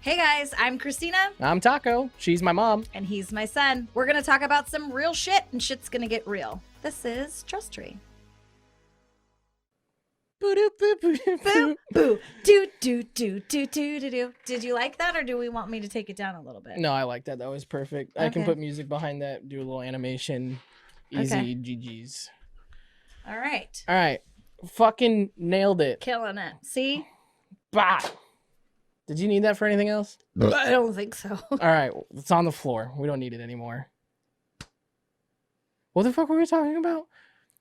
Hey guys, I'm Christina. I'm Taco. She's my mom. And he's my son. We're going to talk about some real shit, and shit's going to get real. This is Trust Tree. Boo, boo. Do, do, do, do, do, do, do. Did you like that, or do we want me to take it down a little bit? No, I like that. That was perfect. Okay. I can put music behind that, do a little animation. Easy Okay. GG's. All right. All right. Fucking nailed it. Killing it. See? Bah! Did you need that for anything else? I don't think so. All right. It's on the floor. We don't need it anymore. What the fuck were we talking about?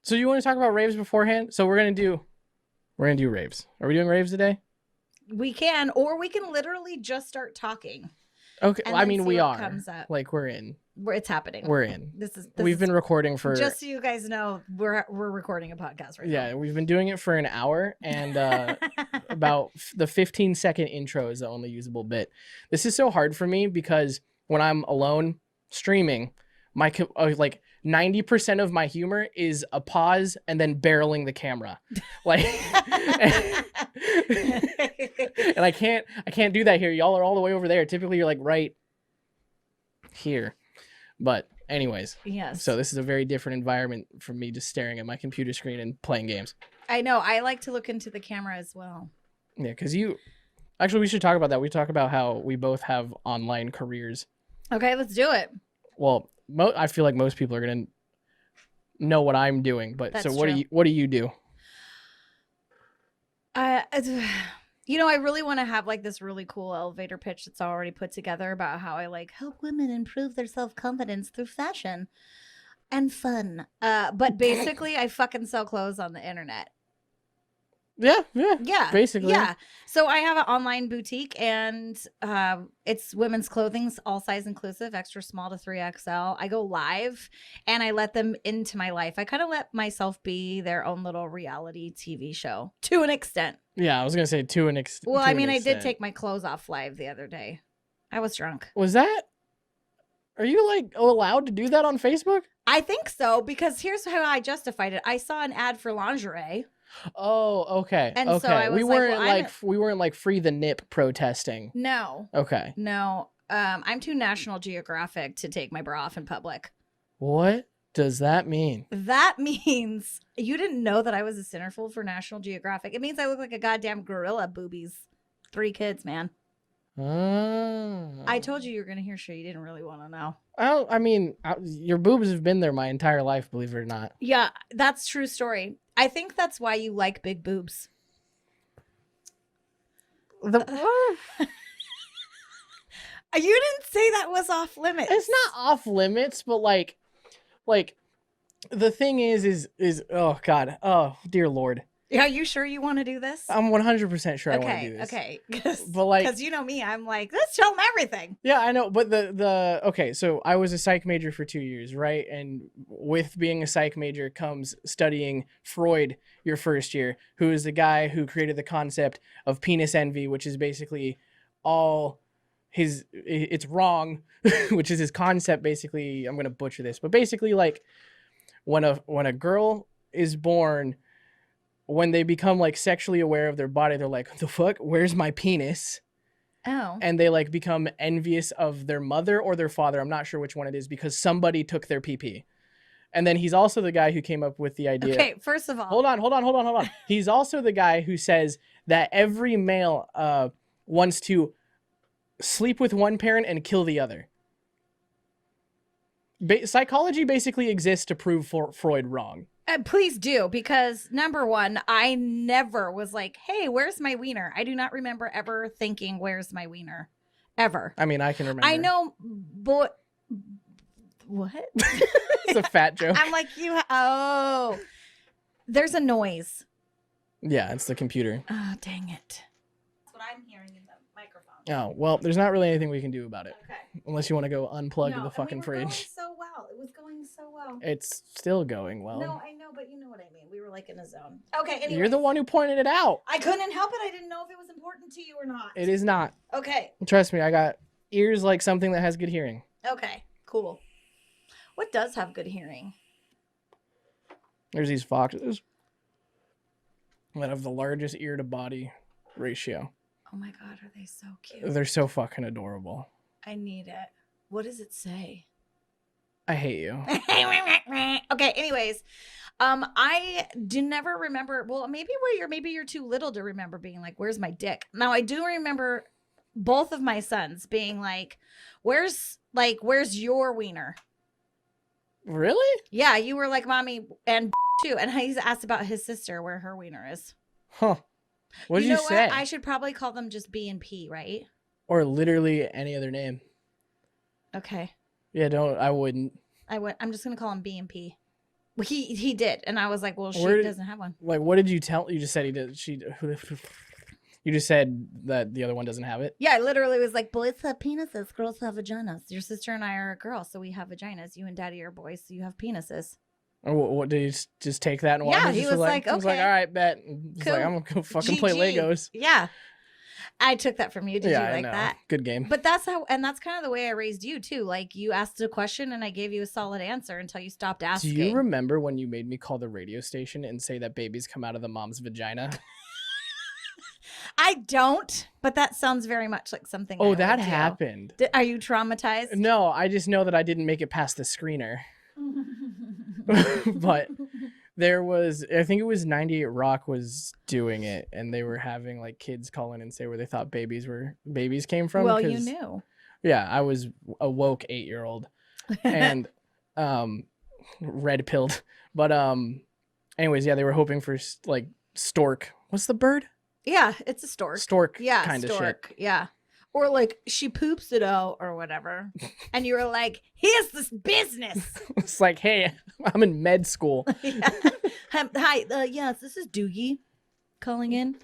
So you want to talk about raves beforehand? So we're going to do raves. Are we doing raves today? We can, or we can literally just start talking. Okay. And I then mean, see we what are. comes up. Like, we're in. It's happening. We're in. We've been recording for... Just so you guys know, we're recording a podcast right now. Yeah, we've been doing it for an hour, and about the 15-second intro is the only usable bit. This is so hard for me because when I'm alone streaming, like 90% of my humor is a pause and then barreling the camera, like, and I can't do that here. Y'all are all the way over there. Typically, you're like right here, but. Anyways, yes. So this is a very different environment from me just staring at my computer screen and playing games. I know. I like to look into the camera as well. Yeah, because actually, we should talk about that. We talk about how we both have online careers. Okay, let's do it. Well, I feel like most people are gonna know what I'm doing, but That's so what true. do you do? You know, I really want to have like this really cool elevator pitch that's already put together about how I like help women improve their self-confidence through fashion and fun. But basically, I fucking sell clothes on the internet. Yeah. Basically. Yeah. So I have an online boutique, and it's women's clothing, all size inclusive, extra small to 3XL. I go live and I let them into my life. I kind of let myself be their own little reality TV show to an extent. Yeah, I was gonna say to an extent. Well, I mean, I did take my clothes off live the other day. I was drunk. Was that? Are you like allowed to do that on Facebook? I think so, because here's how I justified it. I saw an ad for lingerie. Oh, okay. And okay. so I was we like, weren't like free the nip protesting. No. Okay. No. I'm too National Geographic to take my bra off in public. What does that mean? That means you didn't know that I was a centerfold for National Geographic. It means I look like a goddamn gorilla boobies. 3 kids, man. I told you were going to hear shit you didn't really want to know. I mean, your boobs have been there my entire life, believe it or not. Yeah, that's true story. I think that's why you like big boobs. You didn't say that was off limits. It's not off limits, but like the thing is oh God, oh dear Lord. Are you sure you want to do this? I'm 100% sure I want to do this. Okay. But like, because you know me, I'm like, let's tell them everything. Yeah, I know. But okay, so I was a psych major for 2 years, right? And with being a psych major comes studying Freud your first year, who is the guy who created the concept of penis envy, which is basically it's wrong, which is his concept. Basically, I'm going to butcher this, but basically like when a girl is born, when they become like sexually aware of their body, they're like, the fuck, where's my penis? Oh. And they like become envious of their mother or their father. I'm not sure which one it is, because somebody took their pee-pee. And then he's also the guy who came up with the idea. Okay, first of all. Hold on. He's also the guy who says that every male wants to sleep with one parent and kill the other. Psychology basically exists to prove Freud wrong. Please do, because number one, I never was like, hey, where's my wiener? I do not remember ever thinking, where's my wiener? Ever. I mean, I can remember. I know, but what? It's a fat joke. I'm like, there's a noise. Yeah, it's the computer. Oh, dang it. That's what I'm hearing in the microphone. Oh, well, there's not really anything we can do about it. Okay. Unless you want to go unplug the fucking we were fridge. Going so well. It was going so well. It's still going well. No, I know, but you know what I mean. We were like in a zone. Okay, anyway. You're the one who pointed it out. I couldn't help it. I didn't know if it was important to you or not. It is not. Okay. Trust me, I got ears like something that has good hearing. Okay, cool. What does have good hearing? There's these foxes that have the largest ear to body ratio. Oh my God, are they so cute? They're so fucking adorable. I need it. What does it say? I hate you. Okay, anyways, I do never remember. Well, maybe you're too little to remember being like, "Where's my dick?" Now I do remember both of my sons being like, "Where's your wiener?" Really? Yeah, you were like, "Mommy," and too, and he's asked about his sister where her wiener is. Huh. What did you say? I should probably call them just B and P, right? Or literally any other name. Okay. Yeah, I wouldn't. I'm just gonna call him B and P. Well, he did, and I was like, well, she doesn't have one. Like, what did you tell? You just said he did. You just said that the other one doesn't have it. Yeah, I literally was like, boys have penises, girls have vaginas. Your sister and I are a girl, so we have vaginas. You and Daddy are boys, so you have penises. Or what did he just take that and walk? Yeah, he was like, okay. He was like, all right, bet. He's Cool. like, I'm gonna go fucking play Legos. Yeah. I took that from you. Did you like that? Good game. But that's kind of the way I raised you too. Like, you asked a question and I gave you a solid answer until you stopped asking. Do you remember when you made me call the radio station and say that babies come out of the mom's vagina? I don't, but that sounds very much like something. Oh, that happened. Are you traumatized? No, I just know that I didn't make it past the screener. But there was, I think it was 98 Rock was doing it, and they were having like kids call in and say where they thought babies came from. Well, you knew. Yeah, I was a woke 8-year-old and red pilled. But anyways, yeah, they were hoping for like stork. What's the bird? Yeah, it's a stork. Stork. Yeah, kind of shit. Yeah. Or like, she poops it out or whatever. And you were like, here's this business. It's like, hey, I'm in med school. Yeah. Hi, yes, this is Doogie calling in.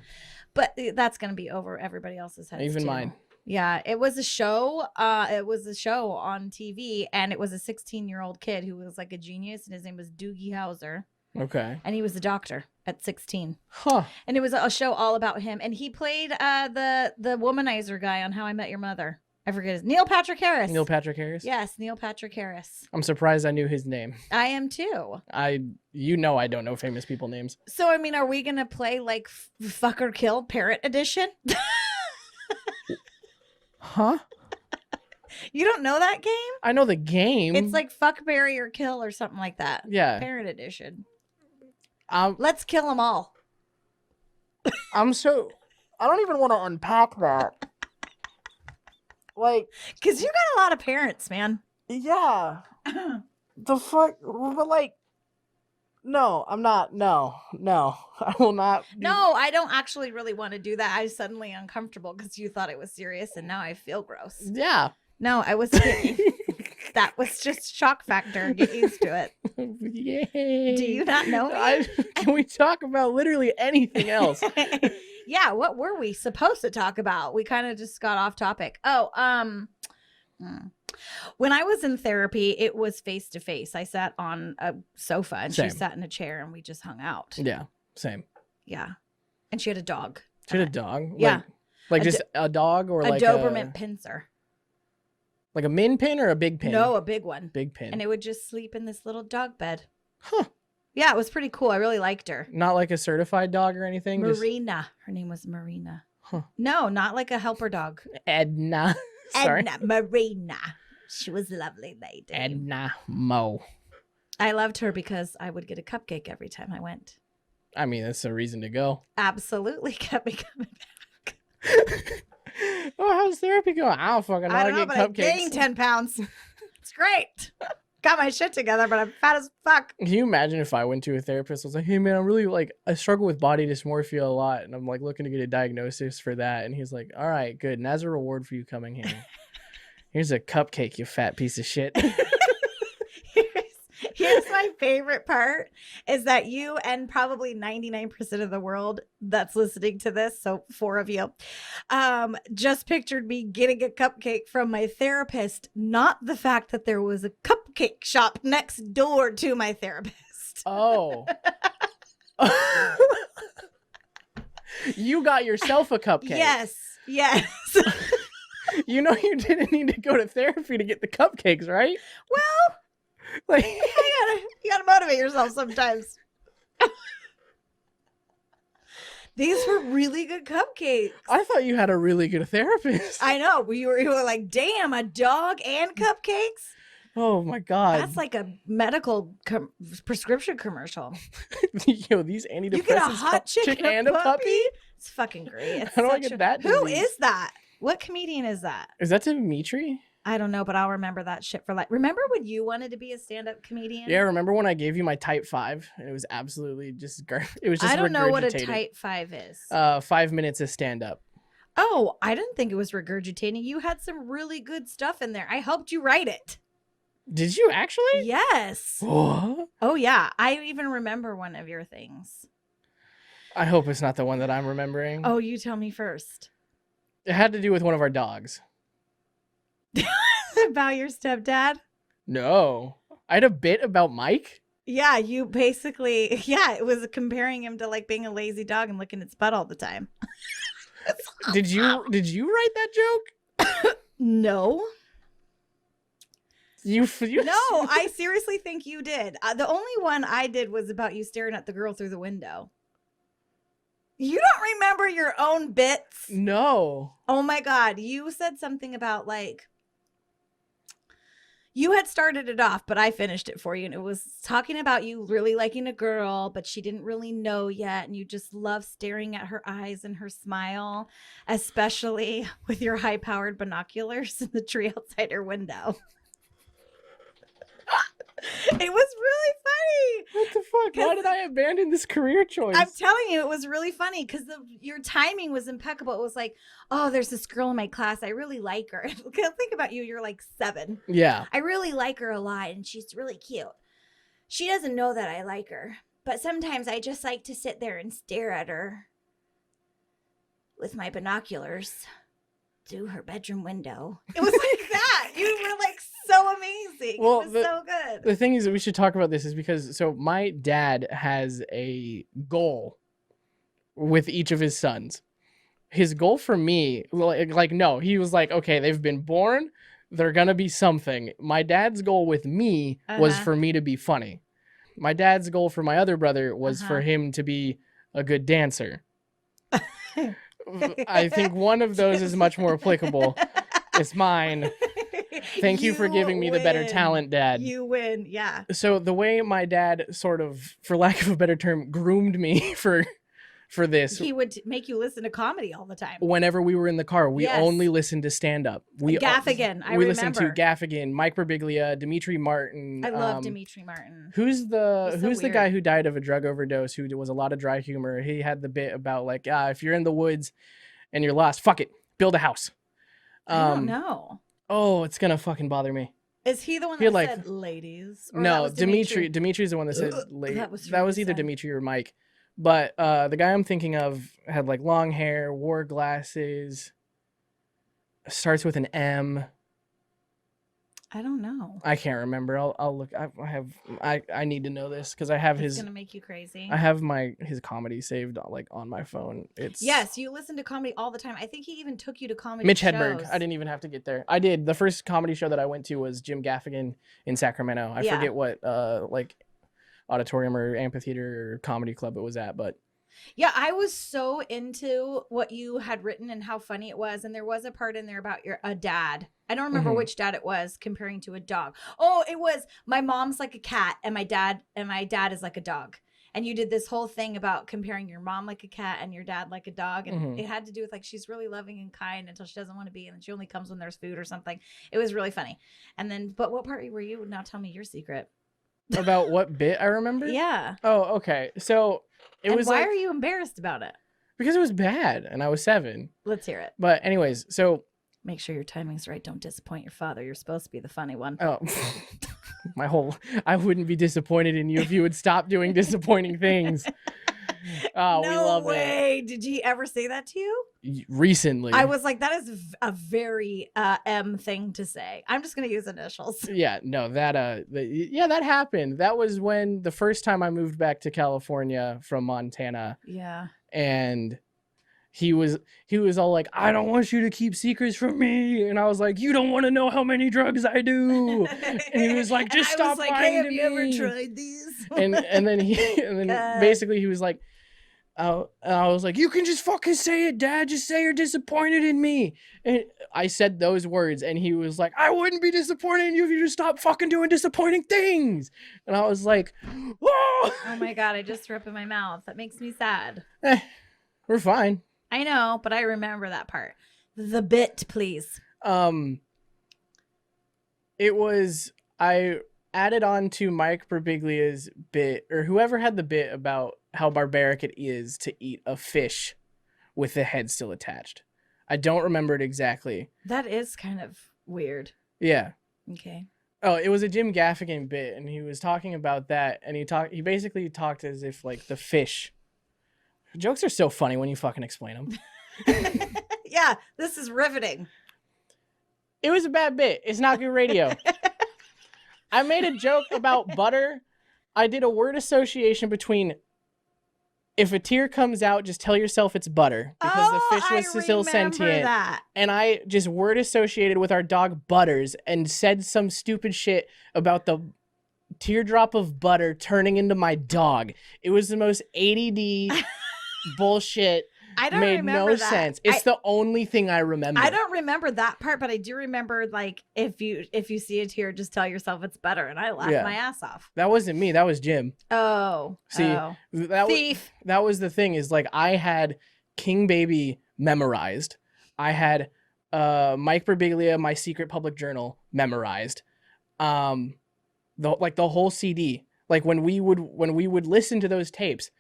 But that's going to be over everybody else's heads. Even too. mine. Yeah, it was a show. It was a show on TV, and it was a 16-year-old kid who was like a genius, and his name was Doogie Howser. Okay. And he was a doctor at 16. Huh. And it was a show all about him. And he played the womanizer guy on How I Met Your Mother. I forget his Neil Patrick Harris. Neil Patrick Harris? Yes, Neil Patrick Harris. I'm surprised I knew his name. I am too. I don't know famous people names. So, I mean, are we going to play like Fuck or Kill Parrot Edition? Huh? You don't know that game? I know the game. It's like Fuck, Marry, or Kill or something like that. Yeah. Parrot Edition. Let's kill them all. I don't even want to unpack that. Like, because you got a lot of parents, man. Yeah. The fuck? But like, no, I'm not. No, I will not. No, I don't actually really want to do that. I was suddenly uncomfortable because you thought it was serious, and now I feel gross. Yeah. No, I was kidding. That was just shock factor. Get used to it. Yay. Do you not know me? Can we talk about literally anything else? Yeah, what were we supposed to talk about? We kind of just got off topic. When I was in therapy, it was face to face. I sat on a sofa and Same. she sat in a chair and we just hung out. Yeah, same. Yeah. And she had a dog. She had a dog? Yeah. Like just a dog or like a Doberman pincer. Like a min pin or a big pin? No, a big one. Big pin. And it would just sleep in this little dog bed. Huh. Yeah, it was pretty cool. I really liked her. Not like a certified dog or anything? Marina. Her name was Marina. Huh. No, not like a helper dog. Edna. Sorry. Edna. Marina. She was a lovely lady. Edna Mo. I loved her because I would get a cupcake every time I went. I mean, that's a reason to go. Absolutely kept me coming back. Oh, how's therapy going? I don't fucking know. I don't know, but I gained 10 pounds. It's great. Got my shit together, but I'm fat as fuck. Can you imagine if I went to a therapist? I was like, hey, man, I struggle with body dysmorphia a lot. And I'm like looking to get a diagnosis for that. And he's like, all right, good. And as a reward for you coming here, here's a cupcake, you fat piece of shit. Here's my favorite part is that you and probably 99% of the world that's listening to this, so 4 of you, just pictured me getting a cupcake from my therapist, not the fact that there was a cupcake shop next door to my therapist. Oh. You got yourself a cupcake. Yes. You know you didn't need to go to therapy to get the cupcakes, right? Well, like you gotta motivate yourself sometimes. These were really good cupcakes. I thought you had a really good therapist. I know. You were like, damn, a dog and cupcakes? Oh my God. That's like a medical prescription commercial. Yo, these antidepressants. You get a hot chick and a puppy? It's fucking great. It's How do I get that Who disease? is that? What comedian is that? Is that Dimitri? I don't know, but I'll remember that shit for life. Remember when you wanted to be a stand-up comedian? Yeah, remember when I gave you my type 5 and it was absolutely just it was just I don't know what a regurgitated. type 5 is. 5 minutes of stand up. Oh, I didn't think it was regurgitating. You had some really good stuff in there. I helped you write it. Did you actually? Yes. What? Oh, yeah. I even remember one of your things. I hope it's not the one that I'm remembering. Oh, you tell me first. It had to do with one of our dogs. About your stepdad? No. I had a bit about Mike. Yeah, you basically, it was comparing him to like being a lazy dog and licking its butt all the time. Did you write that joke? No. You No, I seriously think you did. The only one I did was about you staring at the girl through the window. You don't remember your own bits? No. Oh my God. You said something about like, you had started it off, but I finished it for you. And it was talking about you really liking a girl, but she didn't really know yet. And you just love staring at her eyes and her smile, especially with your high-powered binoculars in the tree outside her window. It was really funny. What the fuck? Why did I abandon this career choice? I'm telling you, it was really funny because your timing was impeccable. It was like, oh, there's this girl in my class. I really like her. Think about you. You're like 7. Yeah. I really like her a lot, and she's really cute. She doesn't know that I like her, but sometimes I just like to sit there and stare at her with my binoculars through her bedroom window. It was like that. You were like so amazing. Well, it was so good. The thing is that we should talk about this is because so my dad has a goal with each of his sons. His goal for me, like no, he was like, okay, they've been born, they're gonna be something. My dad's goal with me was for me to be funny. My dad's goal for my other brother was for him to be a good dancer. I think one of those is much more applicable. It's mine. Thank you for giving me the better talent, Dad. You win, yeah. So the way my dad sort of, for lack of a better term, groomed me for this. He would make you listen to comedy all the time. Whenever we were in the car, we only listened to stand-up. Gaffigan, I remember. We listened to Gaffigan, Mike Birbiglia, Dimitri Martin. I love Dimitri Martin. Who's the weird. guy who died of a drug overdose, who was a lot of dry humor? He had the bit about like, if you're in the woods and you're lost, fuck it, build a house. I don't know. Oh, it's gonna fucking bother me. Is he the one that said ladies? Or No, that was Dimitri. Dimitri's the one that said ladies. That was either sad. Dimitri or Mike. But the guy I'm thinking of had like long hair, wore glasses, starts with an M. I don't know. I can't remember. I'll look. I need to know this because I have It's gonna make you crazy. I have his comedy saved like on my phone. Yes, you listen to comedy all the time. I think he even took you to comedy Mitch shows. Hedberg. I didn't even have to get there. I did. The first comedy show that I went to was Jim Gaffigan in Sacramento. I forget what like auditorium or amphitheater or comedy club it was at, but yeah, I was so into what you had written and how funny it was. And there was a part in there about a dad. I don't remember which dad it was comparing to a dog. Oh, it was my mom's like a cat and my dad is like a dog. And you did this whole thing about comparing your mom like a cat and your dad like a dog. And it had to do with like, she's really loving and kind until she doesn't want to be. And then she only comes when there's food or something. It was really funny. And then, but what part were you? Now tell me your secret. About what bit I remember? Yeah. Oh, okay. So it was why like, are you embarrassed about it? because it was bad and I was 7. Let's hear it. But anyways, so make sure your timing's right. Don't disappoint your father. You're supposed to be the funny one. oh, I wouldn't be disappointed in you if you would stop doing disappointing things. Oh, we love no way. Did he ever say that to you? Recently. I was like, that is a very M thing to say. I'm just going to use initials. Yeah, no, that that happened. That was when the first time I moved back to California from Montana. Yeah. And he was all like, I don't want you to keep secrets from me. And I was like, you don't want to know how many drugs I do. And he was like, just stop lying to me. Have you ever tried these? and then basically he was like, I was like, you can just fucking say it, Dad. Just say you're disappointed in me. And I said those words, and he was like, I wouldn't be disappointed in you if you just stopped fucking doing disappointing things. And I was like, whoa. Oh my God, I just threw up in my mouth. That makes me sad. We're fine. I know, but I remember that part. The bit, please. It was, I added on to Mike Birbiglia's bit, or whoever had the bit about how barbaric it is to eat a fish with the head still attached. I don't remember it exactly. That is kind of weird. Yeah. Okay. Oh, it was a Jim Gaffigan bit, and he was talking about that, and he basically talked as if like the fish. Jokes are so funny when you fucking explain them. Yeah, this is riveting. It was a bad bit. It's not good radio. I made a joke about butter. I did a word association between if a tear comes out, just tell yourself it's butter because the fish was still sentient. That. And I just word associated with our dog Butters and said some stupid shit about the teardrop of butter turning into my dog. It was the most ADD bullshit. I don't made remember no that. sense. It's the only thing I remember. I don't remember that part, but I do remember like if you see a tear, just tell yourself it's better, and I laughed my ass off. That wasn't me. That was Jim. Oh, see, thief. That was the thing. Is like I had King Baby memorized. I had Mike Birbiglia, My Secret Public Journal memorized. The whole CD. Like when we would listen to those tapes,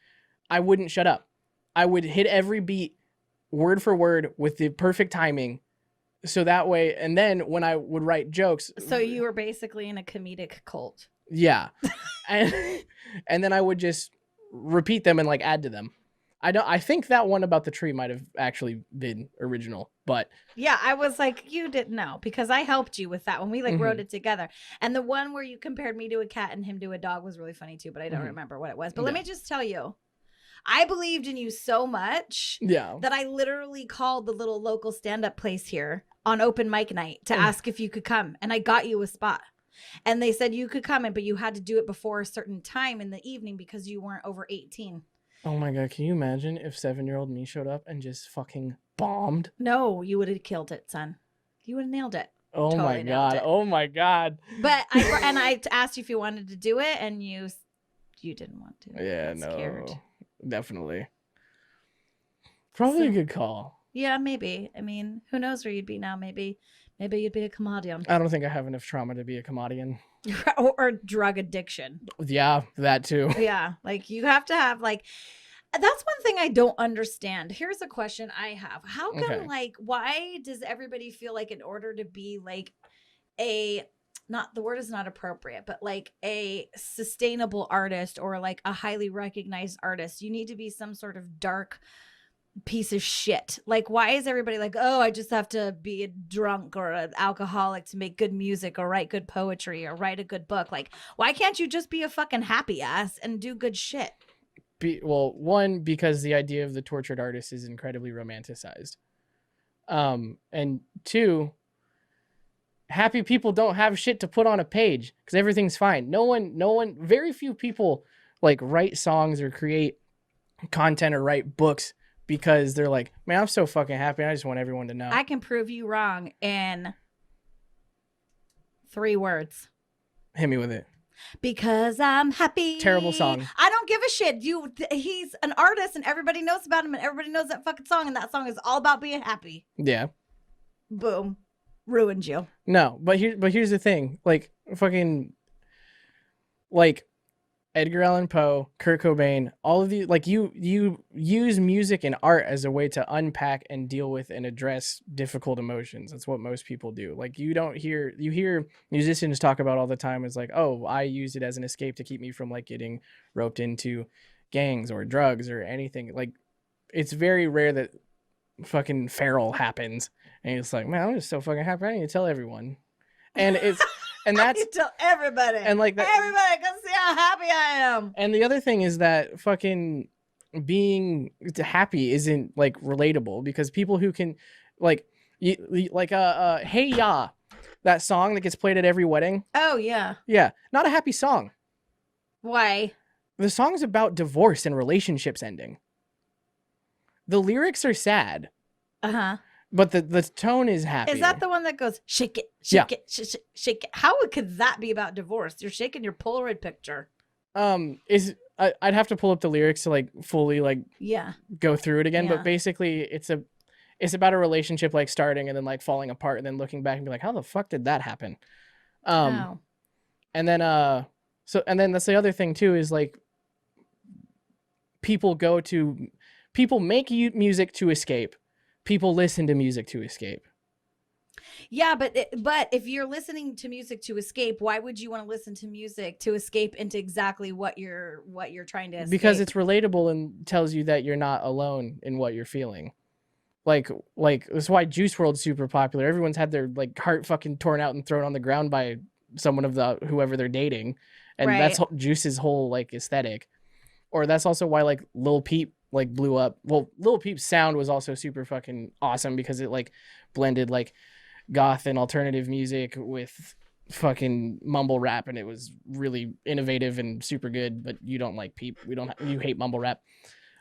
I wouldn't shut up. I would hit every beat word for word with the perfect timing. So that way, and then when I would write jokes. So you were basically in a comedic cult. Yeah. and then I would just repeat them and like add to them. I think that one about the tree might have actually been original, but yeah, I was like, you didn't know because I helped you with that when we like wrote it together. And the one where you compared me to a cat and him to a dog was really funny too, but I don't remember what it was. But let me just tell you. I believed in you so much that I literally called the little local stand-up place here on open mic night to ask if you could come. And I got you a spot. And they said you could come in, but you had to do it before a certain time in the evening because you weren't over 18. Oh my God. Can you imagine if 7-year-old me showed up and just fucking bombed? No, you would have killed it, son. You would have nailed it. Oh my God. Oh my God. But I asked you if you wanted to do it and you didn't want to. Yeah, no. Scared. Definitely. Probably a good call. Yeah, maybe. I mean, who knows where you'd be now? Maybe you'd be a comedian. I don't think I have enough trauma to be a comedian. or drug addiction. Yeah, that too. Yeah, like you have to have like. That's one thing I don't understand. Here's a question I have. How come like why does everybody feel like in order to be like not the word is not appropriate, but like a sustainable artist or like a highly recognized artist, you need to be some sort of dark piece of shit. Like, why is everybody like, oh, I just have to be a drunk or an alcoholic to make good music or write good poetry or write a good book? Like, why can't you just be a fucking happy ass and do good shit? Well, one, because the idea of the tortured artist is incredibly romanticized. And two, happy people don't have shit to put on a page because everything's fine. No one, very few people like write songs or create content or write books because they're like, man, I'm so fucking happy. I just want everyone to know. I can prove you wrong in 3 words. Hit me with it. Because I'm happy. Terrible song. I don't give a shit. He's an artist and everybody knows about him and everybody knows that fucking song and that song is all about being happy. Yeah. Boom. Ruined you. No, but here's the thing. Like fucking like Edgar Allan Poe, Kurt Cobain, all of these, like you use music and art as a way to unpack and deal with and address difficult emotions. That's what most people do. Like you hear musicians talk about all the time as like, oh, I used it as an escape to keep me from like getting roped into gangs or drugs or anything. Like it's very rare that fucking feral happens and it's like, man, I'm just so fucking happy. I need to tell everyone. And it's and that's you tell everybody. And like that, everybody can see how happy I am. And the other thing is that fucking being happy isn't like relatable because people who can like Hey Ya, that song that gets played at every wedding. Oh yeah. Yeah, not a happy song. Why? The song's about divorce and relationships ending. The lyrics are sad, Uh-huh. but the tone is happy. Is that the one that goes, shake it, Yeah. shake it, shake it? How could that be about divorce? You're shaking your Polaroid picture. I'd have to pull up the lyrics to like fully like Yeah. go through it again, Yeah. but basically it's about a relationship like starting and then like falling apart and then looking back and be like, how the fuck did that happen? Oh. And then and then that's the other thing too, is like people make music to escape. People listen to music to escape. Yeah, but if you're listening to music to escape, why would you want to listen to music to escape into exactly what you're trying to escape? Because it's relatable and tells you that you're not alone in what you're feeling. Like that's why Juice WRLD's super popular. Everyone's had their like heart fucking torn out and thrown on the ground by someone of whoever they're dating, and Right. that's Juice's whole like aesthetic. Or that's also why like Lil Peep like blew up. Well, Lil Peep's sound was also super fucking awesome because it like blended like goth and alternative music with fucking mumble rap, and it was really innovative and super good. But you don't like Peep. You hate mumble rap.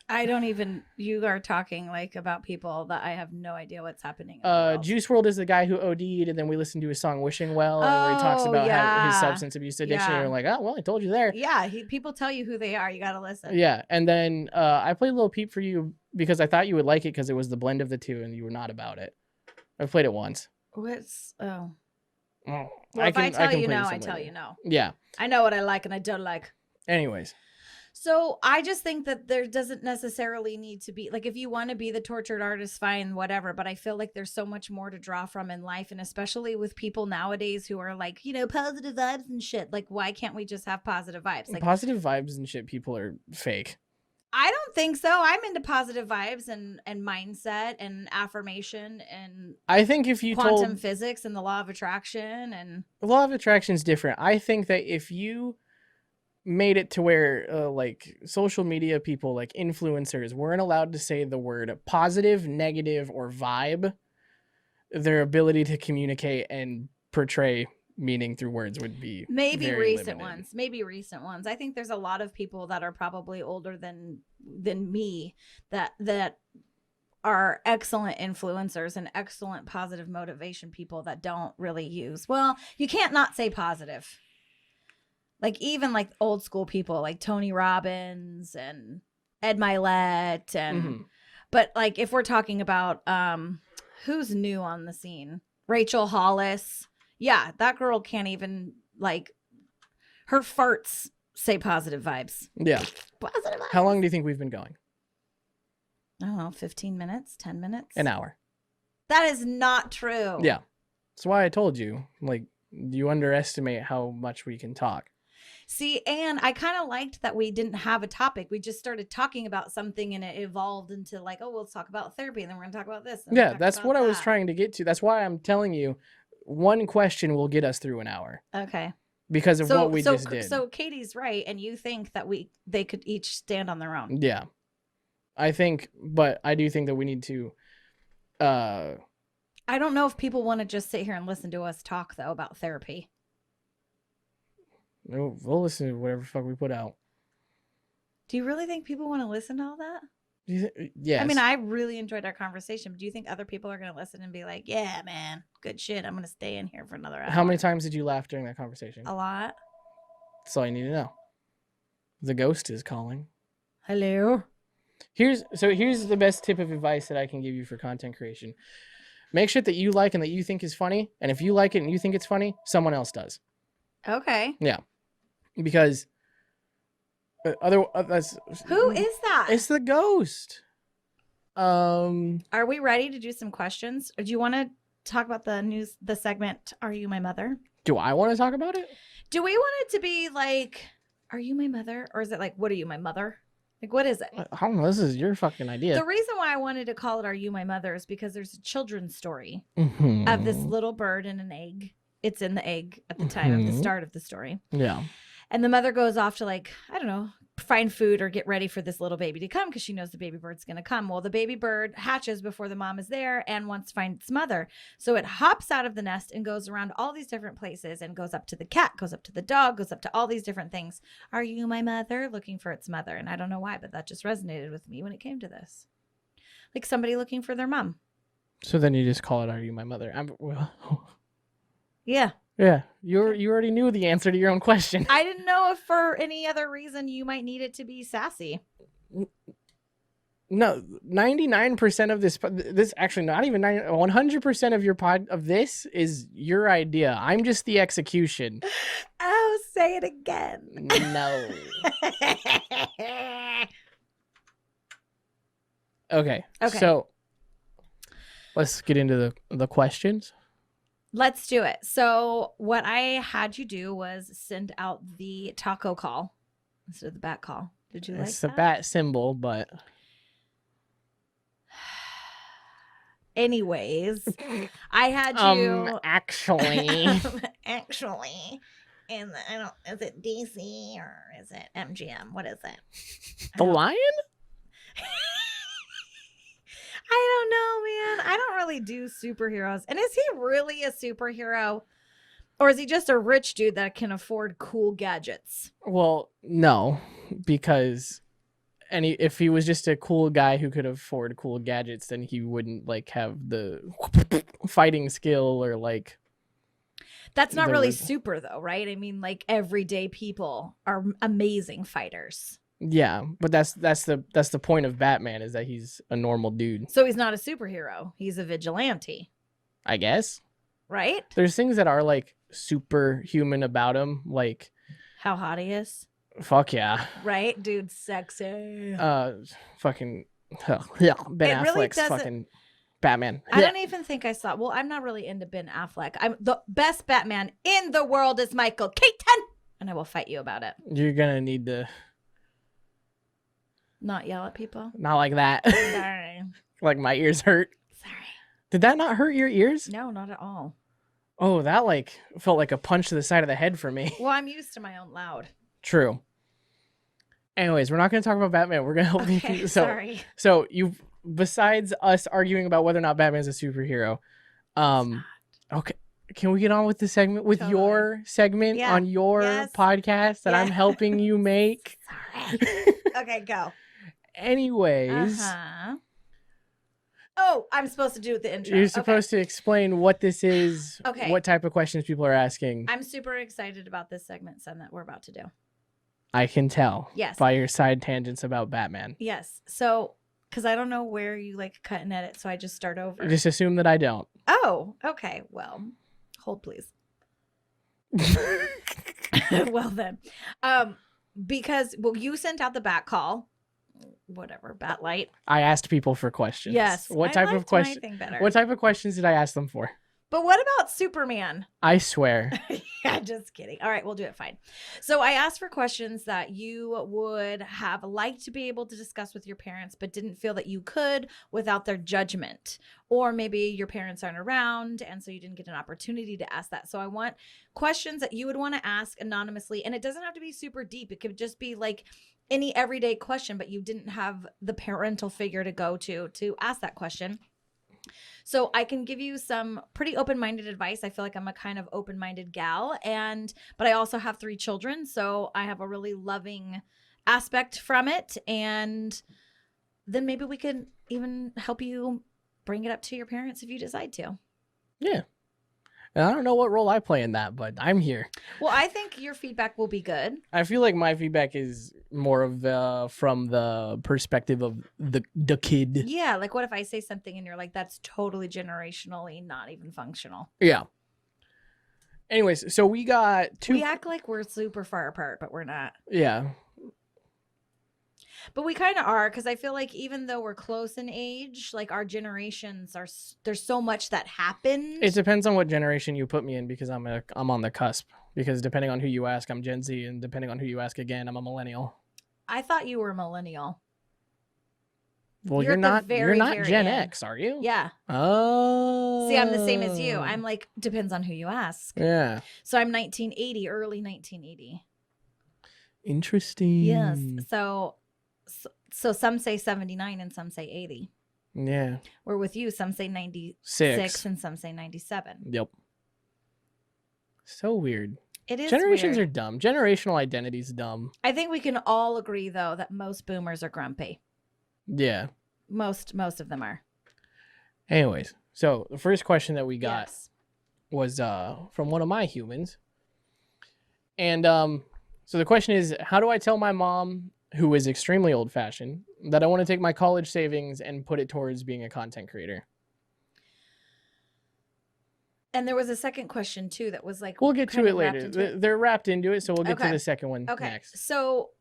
I don't even. You are talking like about people that I have no idea what's happening. In the world. Juice WRLD is the guy who OD'd, and then we listened to his song "Wishing Well," and where he talks about how his substance abuse addiction. And you're like, oh well, I told you there. Yeah, people tell you who they are. You gotta listen. Yeah, and then I played Lil Peep for you because I thought you would like it because it was the blend of the two, and you were not about it. I played it once. What's Oh, well, if I tell you no, I tell you no. Yeah, I know what I like and I don't like. Anyways. So I just think that there doesn't necessarily need to be like, if you want to be the tortured artist, fine, whatever. But I feel like there's so much more to draw from in life. And especially with people nowadays who are like, positive vibes and shit. Like, why can't we just have positive vibes? Like positive vibes and shit, people are fake. I don't think so. I'm into positive vibes and mindset and affirmation and I think if you quantum physics and the law of attraction and the law of attraction is different. I think that if you made it to where like social media people, like influencers, weren't allowed to say the word positive, negative, or vibe, their ability to communicate and portray meaning through words would be maybe recent limited. ones. I think there's a lot of people that are probably older than me that are excellent influencers and excellent positive motivation people that don't really use. Well, you can't not say positive. Like even like old school people like Tony Robbins and Ed Milet and but like if we're talking about who's new on the scene, Rachel Hollis, yeah, that girl can't even like her farts say positive vibes. Yeah. Positive vibes. How long do you think we've been going? I don't know, 15 minutes, 10 minutes? An hour. That is not true. Yeah. That's why I told you, like, you underestimate how much we can talk. See, and I kind of liked that we didn't have a topic. We just started talking about something and it evolved into like, oh, let's talk about therapy. And then we're going to talk about this. Yeah, that's what I was trying to get to. That's why I'm telling you, one question will get us through an hour. Okay. Because of what we just did. So Katie's right. And you think that they could each stand on their own. Yeah. But I do think that we need to. I don't know if people want to just sit here and listen to us talk, though, about therapy. We'll listen to whatever fuck we put out. Do you really think people want to listen to all that? Yes. I mean, I really enjoyed our conversation. But do you think other people are going to listen and be like, yeah, man, good shit. I'm going to stay in here for another hour. How many times did you laugh during that conversation? A lot. That's all you need to know. The ghost is calling. Hello. Here's the best tip of advice that I can give you for content creation. Make shit that you like and that you think is funny. And if you like it and you think it's funny, someone else does. Okay. Yeah. Because that's who is that? It's the ghost. Are we ready to do some questions? Or do you want to talk about the segment, Are You My Mother? Do I want to talk about it? Do we want it to be like, Are You My Mother? Or is it like, What Are You My Mother? Like, what is it? I don't know. This is your fucking idea. The reason why I wanted to call it Are You My Mother is because there's a children's story of this little bird in an egg. It's in the egg at the time of the start of the story. Yeah. And the mother goes off to like, I don't know, find food or get ready for this little baby to come because she knows the baby bird's going to come. Well, the baby bird hatches before the mom is there and wants to find its mother. So it hops out of the nest and goes around all these different places and goes up to the cat, goes up to the dog, goes up to all these different things. Are you my mother? Looking for its mother. And I don't know why, but that just resonated with me when it came to this. Like somebody looking for their mom. So then you just call it, "Are you my mother?" Yeah. Yeah, you already knew the answer to your own question. I didn't know if for any other reason you might need it to be sassy. No, 99% of this actually not even 100% of your of this is your idea. I'm just the execution. Oh, say it again. No. Okay. So let's get into the questions. Let's do it. So what I had you do was send out the taco call instead of the bat call. Did you like that? It's the bat symbol, but anyways, I had you actually and I don't, is it DC or is it MGM? What is it? The lion? I don't know, man. I don't really do superheroes. And is he really a superhero? Or is he just a rich dude that can afford cool gadgets? Well, no, because if he was just a cool guy who could afford cool gadgets, then he wouldn't like have the fighting skill or like. That's not really super though, right? I mean, like everyday people are amazing fighters. Yeah, but that's the point of Batman, is that he's a normal dude. So he's not a superhero. He's a vigilante. I guess. Right? There's things that are like superhuman about him, like how hot he is. Fuck yeah. Right? Dude, sexy. Fucking Ben Affleck's fucking Batman. I don't even think I saw. Well, I'm not really into Ben Affleck. I'm the best Batman in the world is Michael Keaton, and I will fight you about it. You're gonna need to not yell at people. Not like that. Sorry. Like my ears hurt. Sorry. Did that not hurt your ears? No, not at all. Oh, that like felt like a punch to the side of the head for me. Well, I'm used to my own loud. True. Anyways, we're not going to talk about Batman. We're going to help you. Sorry. So you, besides us arguing about whether or not Batman's a superhero, okay, can we get on with the segment with your segment on your podcast that I'm helping you make? Sorry. Okay, go. Anyways. Oh, I'm supposed to do the intro. You're supposed to explain what this is. Okay. What type of questions people are asking. I'm super excited about this segment, son, that we're about to do. I can tell. Yes. By your side tangents about Batman. Yes. So, because I don't know where you like cut and edit, so I just start over. Just assume that I don't. Oh, okay. Well, hold please. Well then, because you sent out the bat call. Whatever, bat light. I asked people for questions. Yes. What type of question? What type of questions did I ask them for? But what about Superman? I swear. Yeah, just kidding. All right, we'll do it fine. So I asked for questions that you would have liked to be able to discuss with your parents, but didn't feel that you could without their judgment. Or maybe your parents aren't around, and so you didn't get an opportunity to ask that. So I want questions that you would want to ask anonymously. And it doesn't have to be super deep. It could just be like any everyday question, but you didn't have the parental figure to go to ask that question. So I can give you some pretty open-minded advice. I feel like I'm a kind of open-minded gal, but I also have 3 children, so I have a really loving aspect from it. And then maybe we could even help you bring it up to your parents if you decide to. Yeah. And I don't know what role I play in that, but I'm here. Well, I think your feedback will be good. I feel like my feedback is more of from the perspective of the kid. Yeah, like what if I say something and you're like, that's totally generationally not even functional. Yeah. Anyways, so we got 2. We act like we're super far apart, but we're not. Yeah. But we kind of are, because I feel like even though we're close in age, like our generations are, there's so much that happened. It depends on what generation you put me in, because I'm on the cusp. Because depending on who you ask, I'm Gen Z, and depending on who you ask again, I'm a millennial. I thought you were a millennial. Well, you're not Gen X, are you? Yeah. Oh. See, I'm the same as you. I'm like, depends on who you ask. Yeah. So I'm 1980, early 1980. Interesting. Yes. So some say 79 and some say 80. Yeah. Where with you, some say 96 and some say 97. Yep. So weird. It is Generations weird. are dumb. Generational identity's dumb. I think we can all agree, though, that most boomers are grumpy. Yeah. Most of them are. Anyways, so the first question that we got Yes. was from one of my humans. And so the question is, how do I tell my mom, who is extremely old-fashioned, that I want to take my college savings and put it towards being a content creator? And there was a second question too that was like, We'll get to kind it of wrapped later. into it. They're wrapped into it, so we'll get to Okay. the second one Okay. next. So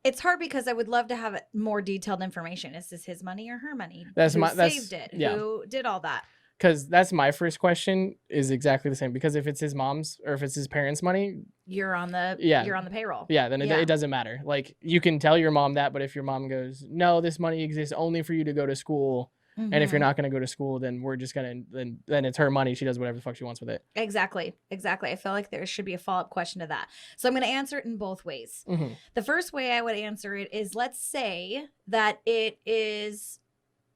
it's hard because I would love to have more detailed information. Is this his money or her money? That's Who my- that's- saved it? yeah. Who did all that? Because that's my first question is exactly the same. Because if it's his mom's or if it's his parents' money, You're on the Yeah. You're on the payroll. yeah, then Yeah. it doesn't matter. Like, you can tell your mom that, but if your mom goes, no, this money exists only for you to go to school, and if you're Mhm. not going to go to school, then we're just going to, then it's her money. She does whatever the fuck she wants with it. Exactly. I feel like there should be a follow-up question to that. So I'm going to answer it in both ways. Mm-hmm. The first way I would answer it is, let's say that it is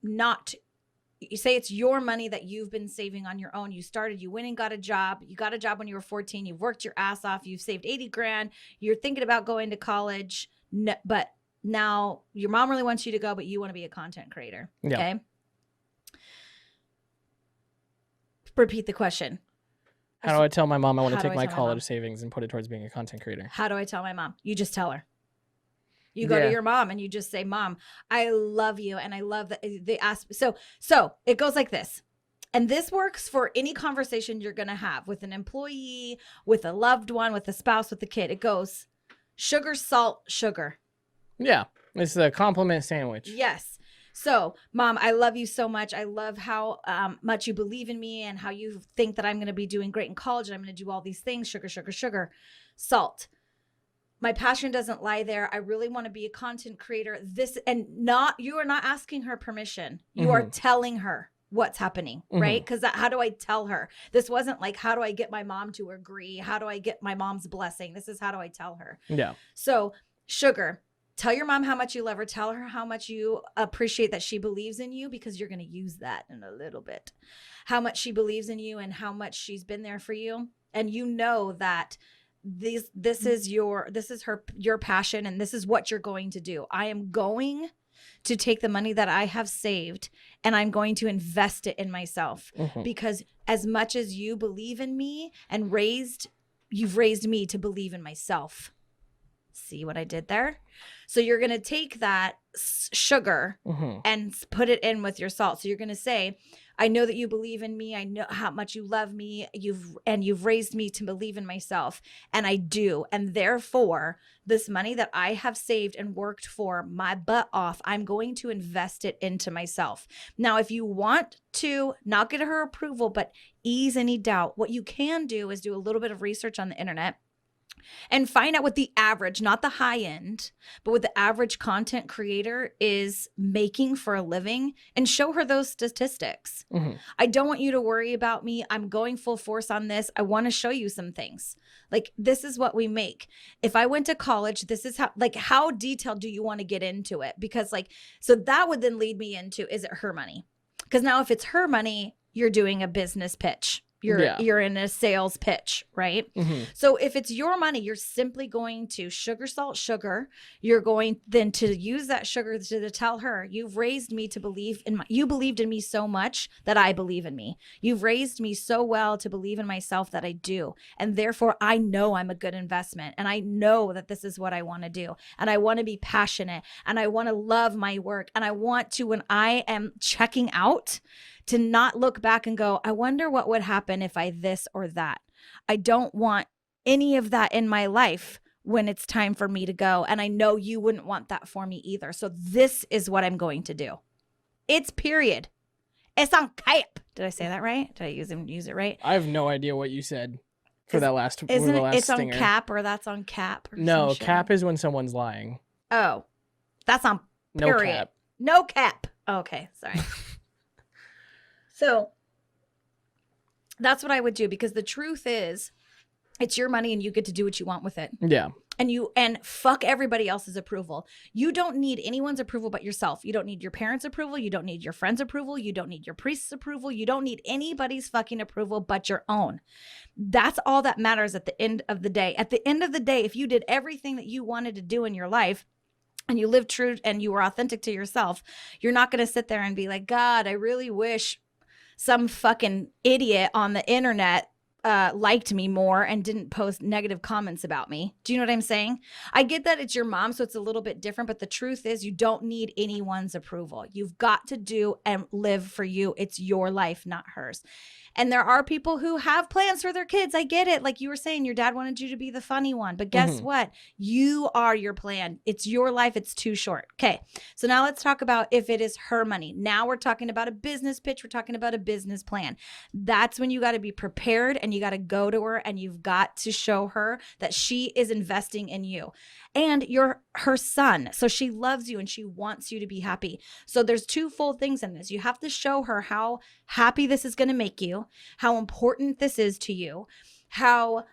not, you say it's your money that you've been saving on your own. You went and got a job. You got a job when you were 14. You've worked your ass off. You've saved 80 grand. You're thinking about going to college, but now your mom really wants you to go, but you want to be a content creator. Yeah. Okay. Repeat the question. How do I tell my mom I want to How do take I my tell my mom? college savings and put it towards being a content creator? How do I tell my mom? You just tell her. You go Yeah. to your mom and you just say, Mom, I love you. And I love that they ask. So it goes like this. And this works for any conversation you're going to have with an employee, with a loved one, with a spouse, with a kid. It goes sugar, salt, sugar. Yeah. It's the compliment sandwich. Yes. So, Mom, I love you so much. I love how much you believe in me and how you think that I'm going to be doing great in college and I'm going to do all these things. Sugar, sugar, sugar. Salt. My passion doesn't lie there. I really want to be a content creator. You are not asking her permission. You are telling her what's happening, right? Because how do I tell her? This wasn't like, how do I get my mom to agree? How do I get my mom's blessing? This is how do I tell her? Yeah. So, sugar. Tell your mom how much you love her. Tell her how much you appreciate that she believes in you, because you're going to use that in a little bit. How much she believes in you and how much she's been there for you. And you know that this is your passion and this is what you're going to do. I am going to take the money that I have saved and I'm going to invest it in myself, because as much as you believe in me and you've raised me to believe in myself. See what I did there? So you're going to take that sugar and put it in with your salt. So you're going to say, I know that you believe in me. I know how much you love me. You've raised me to believe in myself. And I do. And therefore, this money that I have saved and worked for my butt off, I'm going to invest it into myself. Now, if you want to not get her approval, but ease any doubt, what you can do is do a little bit of research on the internet and find out what the average, not the high end, but what the average content creator is making for a living, and show her those statistics. I don't want you to worry about me. I'm going full force on this. I want to show you some things. Like, this is what we make. If I went to college, this is how detailed do you want to get into it? Because so that would then lead me into, is it her money? Because now if it's her money, you're doing a business pitch. You're in a sales pitch, right? So if it's your money, you're simply going to sugar, salt, sugar. You're going then to use that sugar to tell her, you've raised me to believe in you believed in me so much that I believe in me. You've raised me so well to believe in myself that I do. And therefore I know I'm a good investment. And I know that this is what I want to do. And I want to be passionate and I want to love my work. And I want to, when I am checking out, to not look back and go, I wonder what would happen if I this or that. I don't want any of that in my life when it's time for me to go. And I know you wouldn't want that for me either. So this is what I'm going to do. It's period. It's on cap. Did I say that right? Did I use it right? I have no idea what you said for that last Isn't it? It's stinger. on cap, or that's on cap. Or No, some shit? cap is when someone's lying. Oh, that's on No period. cap. No cap. Okay, sorry. So that's what I would do, because the truth is it's your money and you get to do what you want with it. Yeah. And fuck everybody else's approval. You don't need anyone's approval but yourself. You don't need your parents' approval. You don't need your friends' approval. You don't need your priest's approval. You don't need anybody's fucking approval but your own. That's all that matters at the end of the day. At the end of the day, if you did everything that you wanted to do in your life, and you live true and you were authentic to yourself, you're not going to sit there and be like, God, I really wish some fucking idiot on the internet liked me more and didn't post negative comments about me. Do you know what I'm saying? I get that it's your mom, so it's a little bit different, but the truth is you don't need anyone's approval. You've got to do and live for you. It's your life, not hers. And there are people who have plans for their kids. I get it. Like you were saying, your dad wanted you to be the funny one. But guess what? You are your plan. It's your life. It's too short. Okay. So now let's talk about if it is her money. Now we're talking about a business pitch. We're talking about a business plan. That's when you got to be prepared and you got to go to her and you've got to show her that she is investing in you. And you're her son. So she loves you and she wants you to be happy. So there's twofold things in this. You have to show her how happy this is going to make you, how important this is to you, how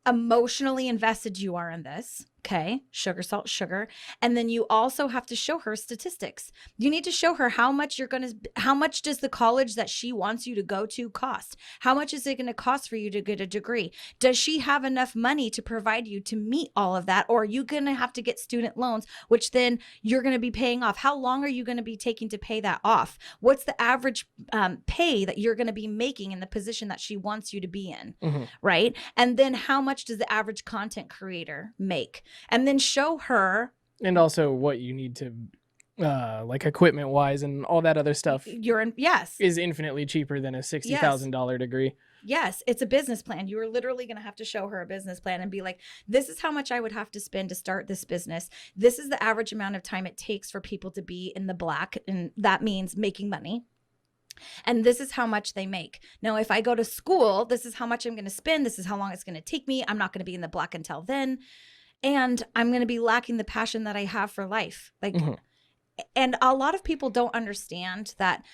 emotionally invested you are in this. Okay. Sugar, salt, sugar. And then you also have to show her statistics. You need to show her how much does the college that she wants you to go to cost? How much is it going to cost for you to get a degree? Does she have enough money to provide you to meet all of that? Or are you going to have to get student loans, which then you're going to be paying off? How long are you going to be taking to pay that off? What's the average pay that you're going to be making in the position that she wants you to be in? Right. And then how much does the average content creator make? And then show her. And also what you need to, like equipment wise and all that other stuff. Yes. Is infinitely cheaper than a $60,000 degree. Yes. It's a business plan. You are literally going to have to show her a business plan and be like, this is how much I would have to spend to start this business. This is the average amount of time it takes for people to be in the black. And that means making money. And this is how much they make. Now, if I go to school, this is how much I'm going to spend. This is how long it's going to take me. I'm not going to be in the black until then. And I'm going to be lacking the passion that I have for life. Like, and a lot of people don't understand that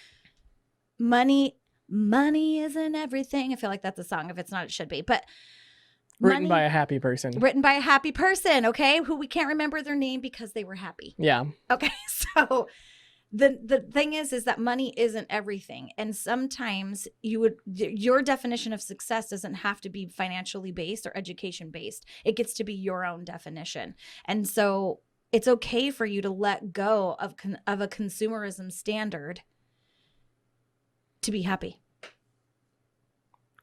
money isn't everything. I feel like that's a song. If it's not, it should be. But written by a happy person. Written by a happy person, okay? Who we can't remember their name because they were happy. Yeah. Okay, so the thing is that money isn't everything. And sometimes your definition of success doesn't have to be financially based or education based. It gets to be your own definition. And so it's okay for you to let go of a consumerism standard to be happy.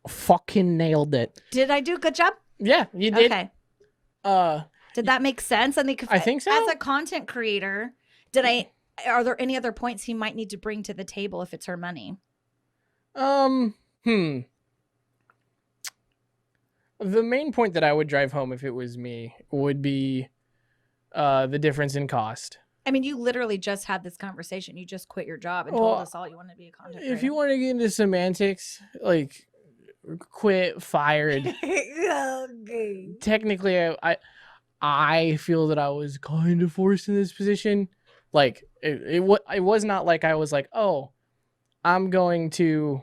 Fucking nailed it. Did I do a good job? Yeah, you did. Okay. Did that make sense? I think so. As a content creator, are there any other points he might need to bring to the table if it's her money? The main point that I would drive home if it was me would be the difference in cost. I mean, you literally just had this conversation. You just quit your job and told us all you wanted to be a content creator. If you want to get into semantics, like quit, fired. Okay. Technically, I feel that I was kind of forced in this position. Like it was not like I was like, oh, I'm going to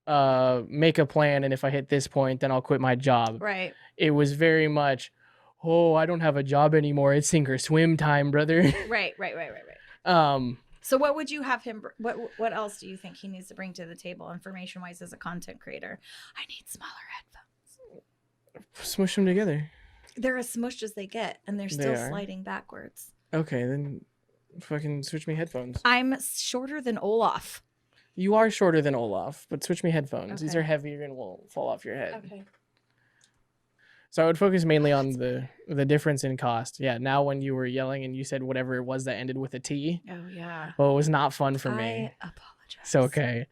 make a plan, and if I hit this point, then I'll quit my job. Right. It was very much, oh, I don't have a job anymore. It's sink or swim time, brother. Right. So what would you have him? What else do you think he needs to bring to the table, information wise, as a content creator? I need smaller headphones. Smush them together. They're as smushed as they get, and they're still sliding backwards. Okay, then fucking switch me headphones. I'm shorter than Olaf. You are shorter than Olaf, but switch me headphones. Okay. These are heavier and will fall off your head. Okay. So I would focus mainly on the difference in cost. Yeah, now when you were yelling and you said whatever it was that ended with a T. Oh, yeah. Well, it was not fun for me. I apologize. So, okay.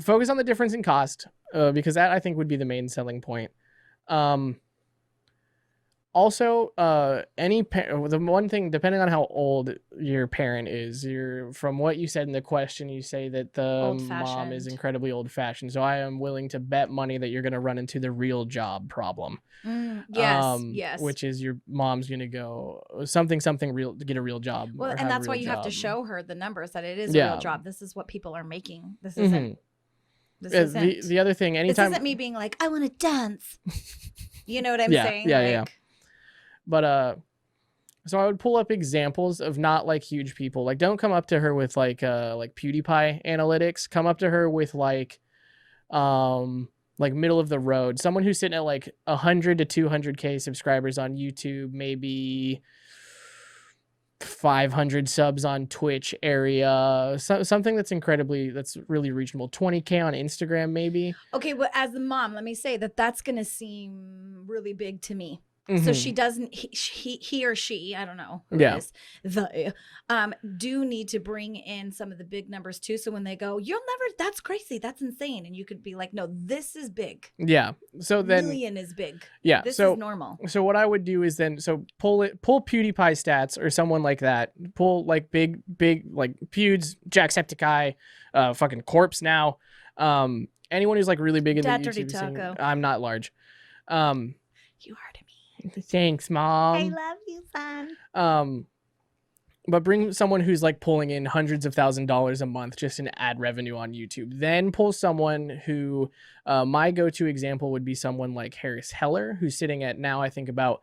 Focus on the difference in cost, because that I think would be the main selling point. Also, the one thing, depending on how old your parent is, from what you said in the question, you say that the mom is incredibly old-fashioned. So I am willing to bet money that you're going to run into the real job problem. Yes. Which is your mom's going to go something real to get a real job. Well, and that's why you have to show her the numbers that it is a real job. This is what people are making. This isn't. This isn't. The other thing, anytime. This isn't me being like, I want to dance. You know what I'm saying? Yeah. But so I would pull up examples of not like huge people. Like, don't come up to her with like PewDiePie analytics. Come up to her with like like middle of the road, someone who's sitting at like 100 to 200K subscribers on YouTube, maybe 500 subs on Twitch area, something that's really reasonable. 20K on Instagram, maybe. Okay, but as the mom, let me say that's going to seem really big to me. So Mhm. she doesn't, he or she, I don't know who Yeah. it is, do need to bring in some of the big numbers too. So when they go, that's crazy, that's insane. And you could be like, no, this is big. Yeah. So then, million is big. yeah. This so is normal. So what I would do is then, pull PewDiePie stats or someone like that. Pull like big like Pewds, Jacksepticeye, fucking Corpse now. Anyone who's like really big in the YouTube scene. DatDirtyTaco. I'm not large. You are to me. Thanks, Mom. I love you, son. But bring someone who's like pulling in hundreds of $1,000s a month just in ad revenue on YouTube. Then pull someone who, my go-to example would be someone like Harris Heller, who's sitting at now, I think, about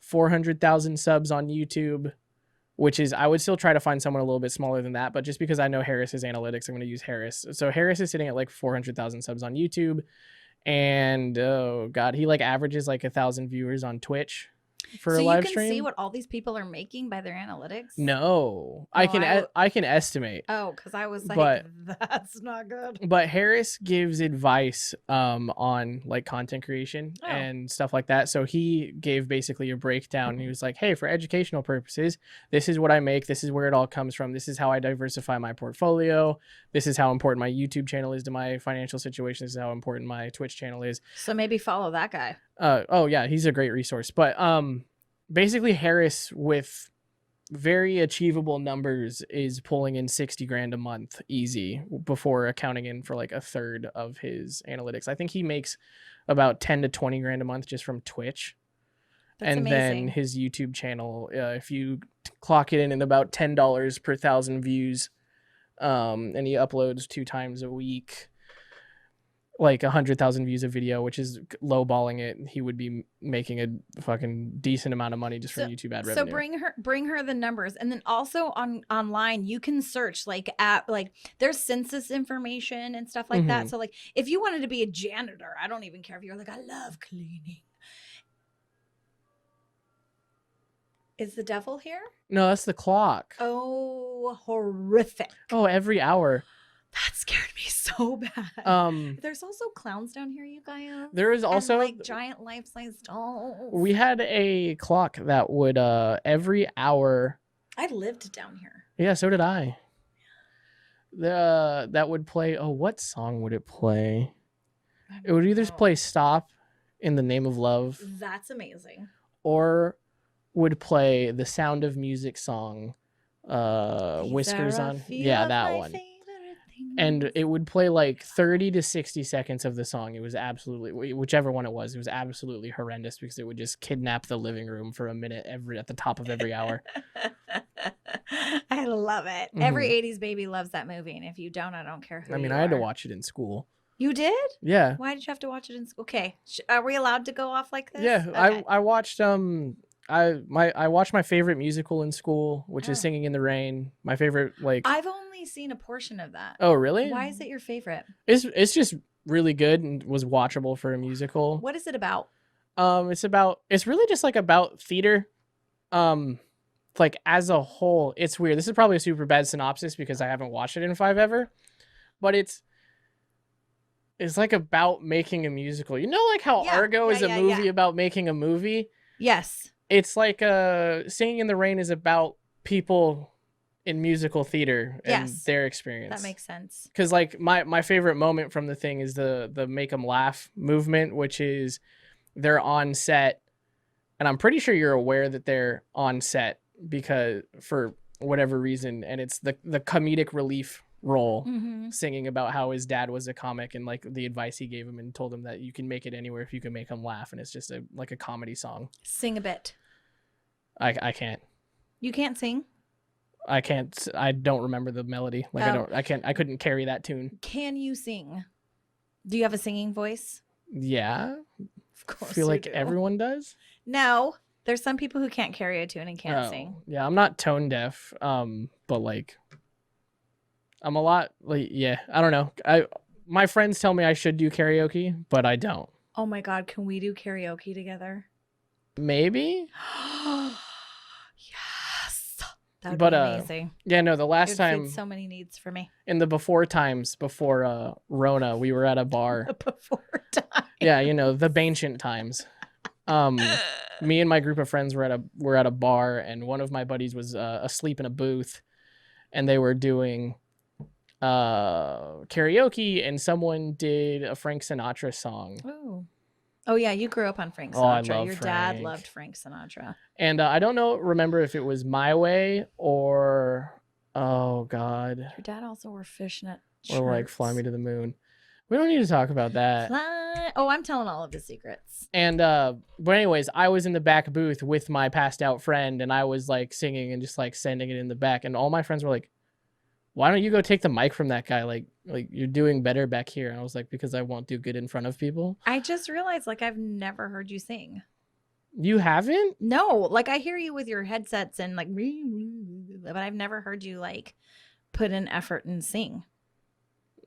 400,000 subs on YouTube, which is, I would still try to find someone a little bit smaller than that. But just because I know Harris's analytics, I'm going to use Harris. So Harris is sitting at like 400,000 subs on YouTube. And oh God, he like averages like 1,000 viewers on Twitch for a live stream. So you can see what all these people are making by their analytics? No, I can estimate. Oh, because I was like, But- that's not good. But Harris gives advice on like content creation Oh. and stuff like that. So he gave basically a breakdown. He was like, hey, for educational purposes, this is what I make. This is where it all comes from. This is how I diversify my portfolio. This is how important my YouTube channel is to my financial situation. This is how important my Twitch channel is. So maybe follow that guy. Oh yeah, he's a great resource. But basically Harris with very achievable numbers is pulling in 60 grand a month easy before accounting in for like a third of his analytics. I think he makes about 10 to 20 grand a month just from Twitch. That's and amazing. then his YouTube channel, if you clock it in about $10 per 1,000 views, and he uploads 2 times a week, like 100,000 views a video, which is lowballing it, he would be making a fucking decent amount of money just from YouTube ad revenue. So bring her the numbers, and then also online you can search like there's census information and stuff like that. So like if you wanted to be a janitor, I don't even care if you're like, I love cleaning. Is the devil here? No, that's the clock. Oh, horrific. Oh, every hour. That scared me so bad. There's also clowns down here, you guys. There is also and, like giant life-size dolls. We had a clock that would every hour. I lived down here. Yeah, so did I. That would play. Oh, what song would it play? It would either play "Stop" in the Name of Love. That's amazing. Or would play the Sound of Music song, Whiskers on. Yeah, that one. And it would play like 30 to 60 seconds of the song. It was absolutely, whichever one it was absolutely horrendous because it would just kidnap the living room for a minute at the top of every hour. I love it. Every 80s baby loves that movie. And if you don't, I don't care who you are. I had to watch it in school. You did? Yeah. Why did you have to watch it in school? Okay. Are we allowed to go off like this? Yeah. Okay. I watched, I watched my favorite musical in school, which is Singing in the Rain. My favorite, like, I've only seen a portion of that. Oh, really? Why is it your favorite? It's just really good and was watchable for a musical. What is it about? It's really just like about theater. Like as a whole, it's weird. This is probably a super bad synopsis because I haven't watched it in 5 ever, but it's like about making a musical. You know, like how Argo is a movie about making a movie? Yes. It's like Singing in the Rain is about people in musical theater and their experience. That makes sense. Because like my favorite moment from the thing is the make 'em laugh movement, which is they're on set, and I'm pretty sure you're aware that they're on set because for whatever reason, and it's the comedic relief role singing about how his dad was a comic and like the advice he gave him and told him that you can make it anywhere if you can make them laugh, and it's just like a comedy song. Sing a bit. I can't. You can't sing? I can't. I don't remember the melody. Like I couldn't carry that tune. Can you sing? Do you have a singing voice? Yeah. Of course. I feel like do. everyone does. No. There's some people who can't carry a tune and can't sing. Yeah, I'm not tone deaf. But like I'm a lot like I don't know. my friends tell me I should do karaoke, but I don't. Oh my God, can we do karaoke together? Maybe. Yes. That would But be amazing. yeah, no, the It last would time feed so many needs for me. in the before Rona, we were at a bar. Before time. Yeah, you know, the ancient times. Me and my group of friends were at a bar, and one of my buddies was asleep in a booth, and they were doing karaoke, and someone did a Frank Sinatra song. Oh. Oh yeah, you grew up on Frank Oh, I Sinatra. love Your Frank. dad loved Frank Sinatra. And I don't remember if it was My Way or, oh God, Your dad also wore fishnet or like shirts. Fly Me to the Moon. We don't need to talk about that. Fly. Oh, I'm telling all of his secrets. And but anyways, I was in the back booth with my passed out friend, and I was like singing and just like sending it in the back, and all my friends were like, why don't you go take the mic from that guy? Like you're doing better back here. And I was like, because I won't do good in front of people. I just realized, like, I've never heard you sing. You haven't? No, like I hear you with your headsets and like, but I've never heard you like put in effort and sing.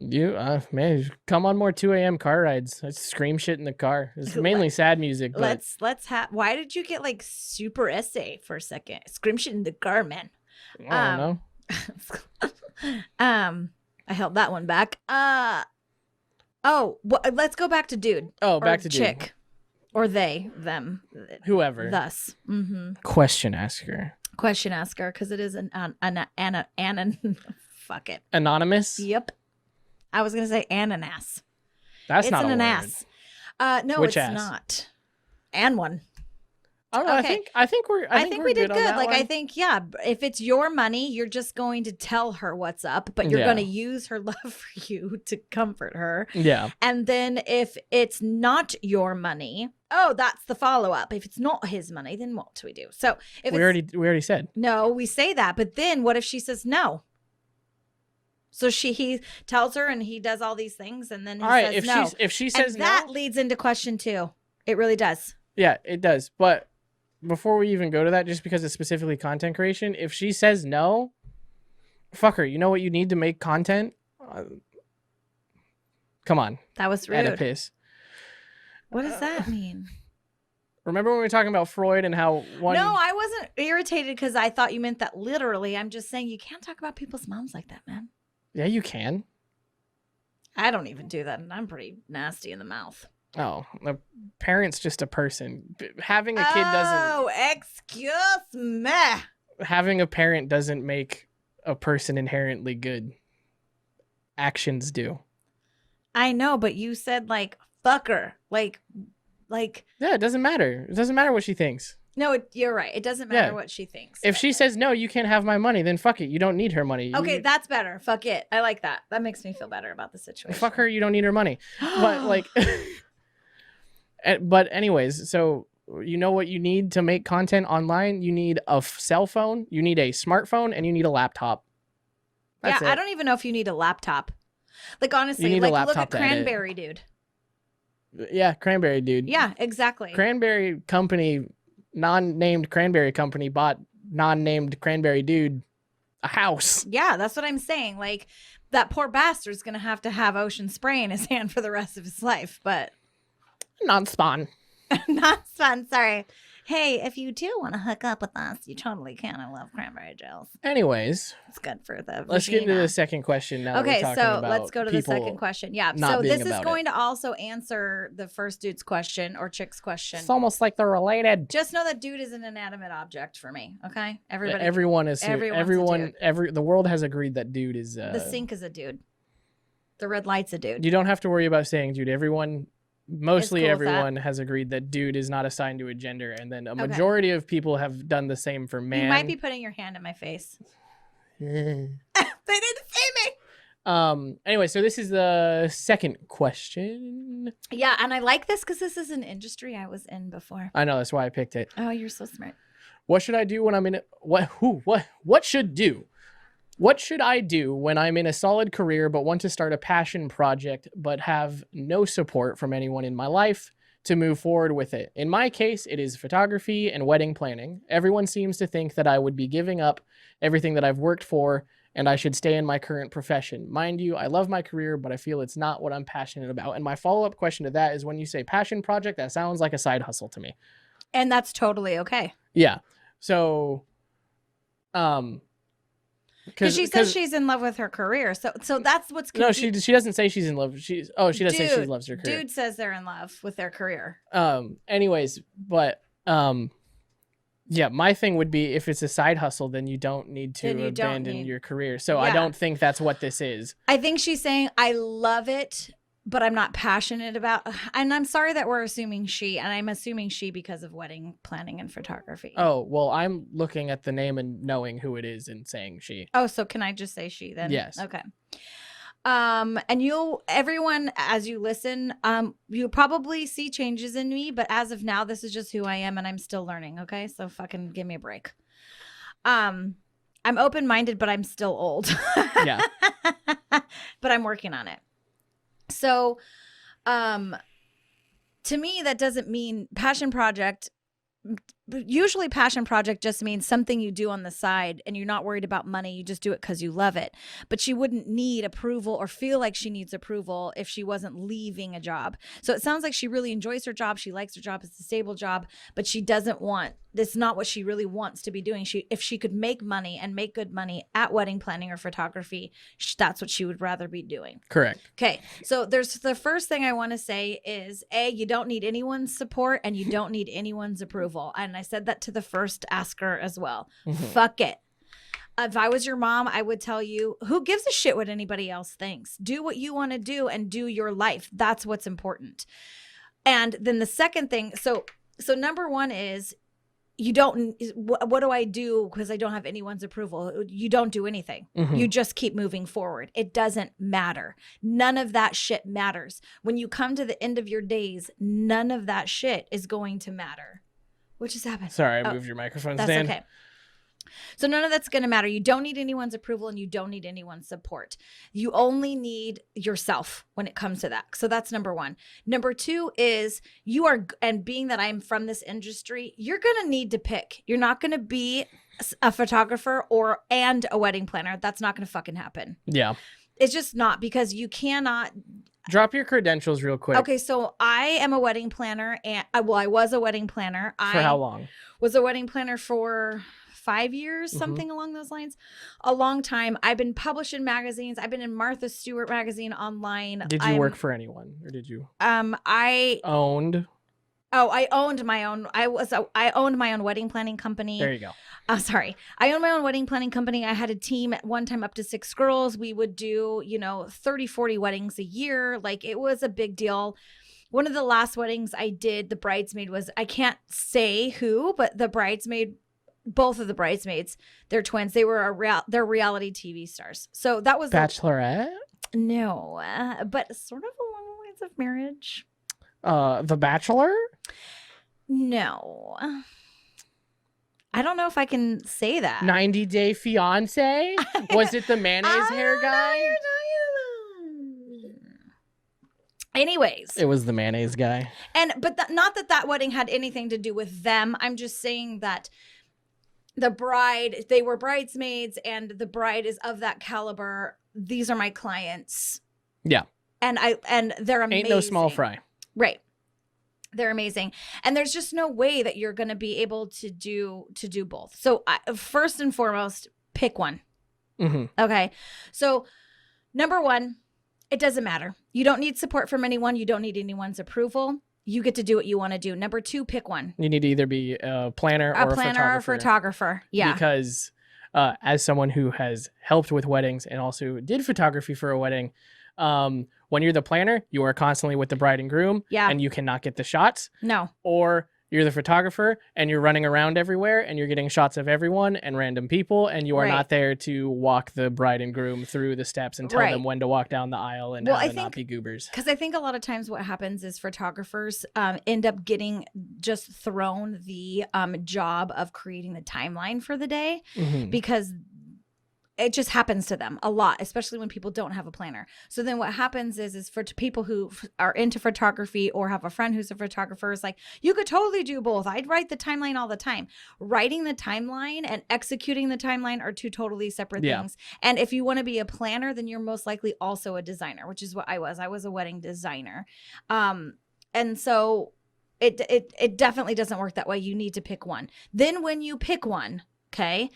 You man, come on more 2 a.m. car rides. I scream shit in the car. It's mainly sad music. But Let's have. Why did you get like super essay for a second? Scream shit in the car, man. I don't know. I held that one back. Let's go back to dude. Oh, Or back to chick. dude. Or they, them, Whoever. thus. Mm-hmm. Question asker. Question asker, because it is an fuck it. Anonymous. Yep. I was gonna say ananas. That's It's not an a word. ass. No, Which it's ass? not. And one. I don't know. Okay. I think we're. I think we're we did on good. that Like one. I think, yeah, if it's your money, you're just going to tell her what's up, but you're Yeah. going to use her love for you to comfort her. Yeah. And then if it's not your money, oh, that's the follow up. If it's not his money, then what do we do? So if We already said. no, we say that, but then what if she says no? So he tells her and he does all these things, and then he All right. says no. If she says and that no, leads into question 2. It really does. yeah, it does. But before we even go to that, just because it's specifically content creation, if she says no, fuck her. You know what you need to make content? Come on. That was rude. Oedipus. What does that mean? Remember when we were talking about Freud and how one... No, I wasn't irritated because I thought you meant that literally. I'm just saying you can't talk about people's moms like that, man. Yeah, you can. I don't even do that, and I'm pretty nasty in the mouth. Oh, a parent's just a person. Having a kid doesn't... Oh, excuse me. Having a parent doesn't make a person inherently good. Actions do. I know, but you said like fucker, like. Yeah, it doesn't matter. It doesn't matter what she thinks. No, you're right. It doesn't matter Yeah. what she thinks. If she says, no, you can't have my money, then fuck it. You don't need her money. Okay, that's better. Fuck it. I like that. That makes me feel better about the situation. Fuck her, you don't need her money. But like... But anyways, so you know what you need to make content online? You need a cell phone, you need a smartphone, and you need a laptop. That's yeah, I it. don't even know if you need a laptop. Like honestly, need a like look laptop at to edit. Cranberry Dude. Yeah, Cranberry Dude. Yeah, exactly. Cranberry Company, non-named Cranberry Company bought non-named Cranberry Dude a house. Yeah, that's what I'm saying. Like that poor bastard's gonna have to have ocean spray in his hand for the rest of his life, but Non-spawn. not fun. Sorry. Hey, if you do want to hook up with us, you totally can. I love cranberry gels. Anyways, It's good for the let's get into vagina. the second question now. Okay, that we're talking so about let's go to the people second question. Yeah, not so being this is about going to also answer the first dude's question or chick's question. It's almost like they're related. Just know that dude is an inanimate object for me. Okay, everybody. Everyone is everyone's a dude. the world has agreed that dude is The sink is a dude. The red light's a dude. You don't have to worry about saying dude. Mostly cool with that. everyone has agreed that dude is not assigned to a gender, and then a majority of people have done the same for man. You might be putting your hand in my face. They didn't see me. Anyway, so this is the second question. Yeah, and I like this because this is an industry I was in before. I know, that's why I picked it. Oh, you're so smart. What should I do when I'm in what should I do when I'm in a solid career but want to start a passion project but have no support from anyone in my life to move forward with it? In my case, it is photography and wedding planning. Everyone seems to think that I would be giving up everything that I've worked for and I should stay in my current profession. Mind you, I love my career, but I feel it's not what I'm passionate about. And my follow-up question to that is, when you say passion project, that sounds like a side hustle to me. And that's totally okay. Yeah. So, because she says she's in love with her career, so that's what's no. She doesn't say she's in love. She does say she loves her career. Dude says they're in love with their career. Anyways, but yeah, my thing would be, if it's a side hustle, then you don't need to abandon your career. So I don't think that's what this is. I think she's saying, I love it, but I'm not passionate about, and I'm sorry that we're assuming she, and I'm assuming she because of wedding planning and photography. Oh, well, I'm looking at the name and knowing who it is and saying she. Oh, so can I just say she then? Yes. Okay. And everyone, as you listen, you probably see changes in me, but as of now, this is just who I am, and I'm still learning. Okay. So fucking give me a break. I'm open-minded, but I'm still old. Yeah. But I'm working on it. So, to me, that doesn't mean passion project. Usually passion project just means something you do on the side and you're not worried about money. You just do it because you love it. But she wouldn't need approval or feel like she needs approval if she wasn't leaving a job. So it sounds like she really enjoys her job. She likes her job. It's a stable job, but she doesn't want, that's not what she really wants to be doing. If she could make money and make good money at wedding planning or photography, that's what she would rather be doing. Correct. Okay. So there's the first thing I want to say is, A, you don't need anyone's support and you don't need anyone's approval. And I said that to the first asker as well. Mm-hmm. Fuck it. If I was your mom, I would tell you, who gives a shit what anybody else thinks? Do what you want to do and do your life. That's what's important. And then the second thing, so number one is, you don't, what do I do because I don't have anyone's approval? You don't do anything. Mm-hmm. You just keep moving forward. It doesn't matter. None of that shit matters. When you come to the end of your days, none of that shit is going to matter. What just happened? Sorry, I moved your microphone stand. That's okay. So none of that's going to matter. You don't need anyone's approval and you don't need anyone's support. You only need yourself when it comes to that. So that's number one. Number two is and being that I'm from this industry, you're going to need to pick. You're not going to be a photographer and a wedding planner. That's not going to fucking happen. Yeah. It's just not, because you cannot. Drop your credentials real quick. Okay, so I am a wedding planner, and I was a wedding planner. For how long? Was a wedding planner for 5 years, something along those lines. A long time. I've been published in magazines. I've been in Martha Stewart magazine online. Did you work for anyone, or did you? I owned. Oh, I owned my own. I owned my own wedding planning company. There you go. Sorry. I owned my own wedding planning company. I had a team at one time up to 6 girls. We would do, 30, 40 weddings a year. Like, it was a big deal. One of the last weddings I did, the bridesmaid was, I can't say who, but the bridesmaid, both of the bridesmaids, they're twins. They were they're reality TV stars. So that was Bachelorette? No, but sort of along the lines of marriage. The Bachelor? No. I don't know if I can say that. 90 Day Fiance? Was it the mayonnaise hair guy? Anyways. It was the mayonnaise guy. But not that wedding had anything to do with them. I'm just saying that the bride, they were bridesmaids, and the bride is of that caliber. These are my clients. Yeah. And they're amazing. Ain't no small fry. Right. They're amazing. And there's just no way that you're going to be able to do both. So first and foremost, pick one. Mm-hmm. Okay. So number one, it doesn't matter. You don't need support from anyone. You don't need anyone's approval. You get to do what you want to do. Number two, pick one. You need to either be a planner or a photographer. Yeah. Because as someone who has helped with weddings and also did photography for a wedding, when you're the planner, you are constantly with the bride and groom, and you cannot get the shots. No. Or you're the photographer and you're running around everywhere and you're getting shots of everyone and random people, and you are not there to walk the bride and groom through the steps and tell them when to walk down the aisle and how to not be goobers. Because I think a lot of times what happens is photographers end up getting just thrown the job of creating the timeline for the day, because it just happens to them a lot, especially when people don't have a planner. So then what happens is for people who are into photography or have a friend who's a photographer, is like, you could totally do both. I'd write the timeline all the time. Writing the timeline and executing the timeline are two totally separate things. And if you want to be a planner, then you're most likely also a designer, which is what I was. I was a wedding designer. And so it definitely doesn't work that way. You need to pick one. Then when you pick one, okay,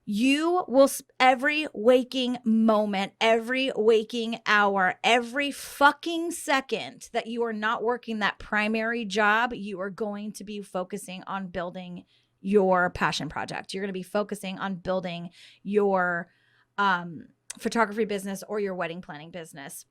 you will every waking moment, every waking hour, every fucking second that you are not working that primary job, you are going to be focusing on building your passion project. You're going to be focusing on building your photography business or your wedding planning business.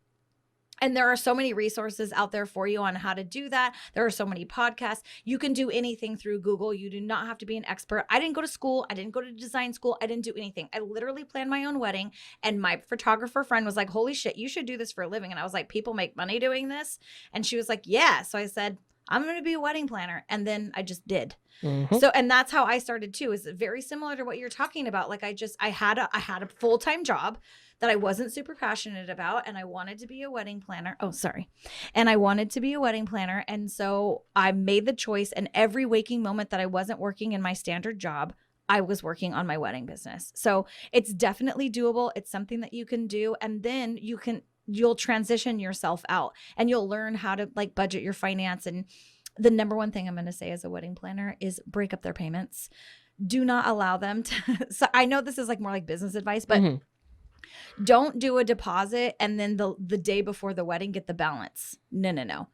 And there are so many resources out there for you on how to do that. There are so many podcasts. You can do anything through Google. You do not have to be an expert. I didn't go to school. I didn't go to design school. I didn't do anything. I literally planned my own wedding. And my photographer friend was like, holy shit, you should do this for a living. And I was like, people make money doing this? And she was like, yeah. So I said, I'm going to be a wedding planner. And then I just did. Mm-hmm. So, and that's how I started too, is very similar to what you're talking about. Like I had a full-time job that I wasn't super passionate about, and I wanted to be a wedding planner. Oh, sorry. And I wanted to be a wedding planner. And so I made the choice, and every waking moment that I wasn't working in my standard job, I was working on my wedding business. So it's definitely doable. It's something that you can do. And then you'll transition yourself out, and you'll learn how to like budget your finance. And the number one thing I'm going to say as a wedding planner is break up their payments. Do not allow them to. So I know this is like more like business advice, but don't do a deposit and then the day before the wedding get the balance. No.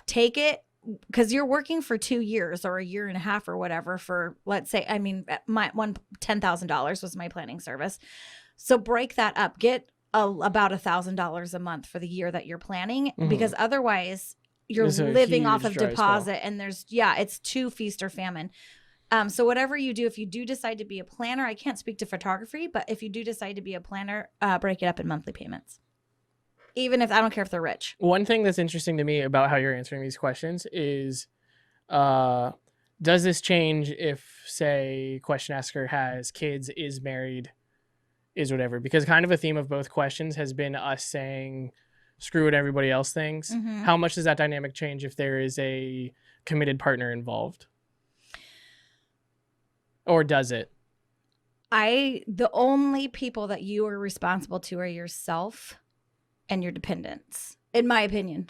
Take it, because you're working for 2 years or a year and a half or whatever for, let's say, I mean, my $10,000 was my planning service. So break that up. Get about $1,000 a month for the year that you're planning, because otherwise you're living off of deposit, and it's too feast or famine. So whatever you do, if you do decide to be a planner, I can't speak to photography, but if you do decide to be a planner, break it up in monthly payments. Even if, I don't care if they're rich. One thing that's interesting to me about how you're answering these questions is, does this change if, say, question asker has kids, is married, is whatever? Because kind of a theme of both questions has been us saying, screw what everybody else thinks. How much does that dynamic change if there is a committed partner involved? Or does it? The only people that you are responsible to are yourself and your dependents, in my opinion.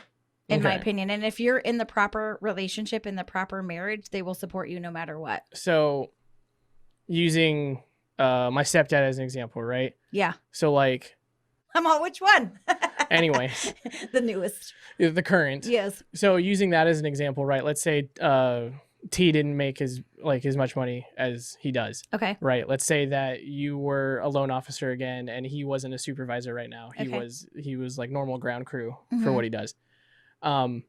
And if you're in the proper relationship, in the proper marriage, they will support you no matter what. So using my stepdad as an example, right? Yeah. So like, I'm all, which one? Anyway. The newest. The current. Yes. So using that as an example, right? Let's say T didn't make as much money as he does. Okay. Right. Let's say that you were a loan officer again, and he wasn't a supervisor right now. He was like normal ground crew for what he does. And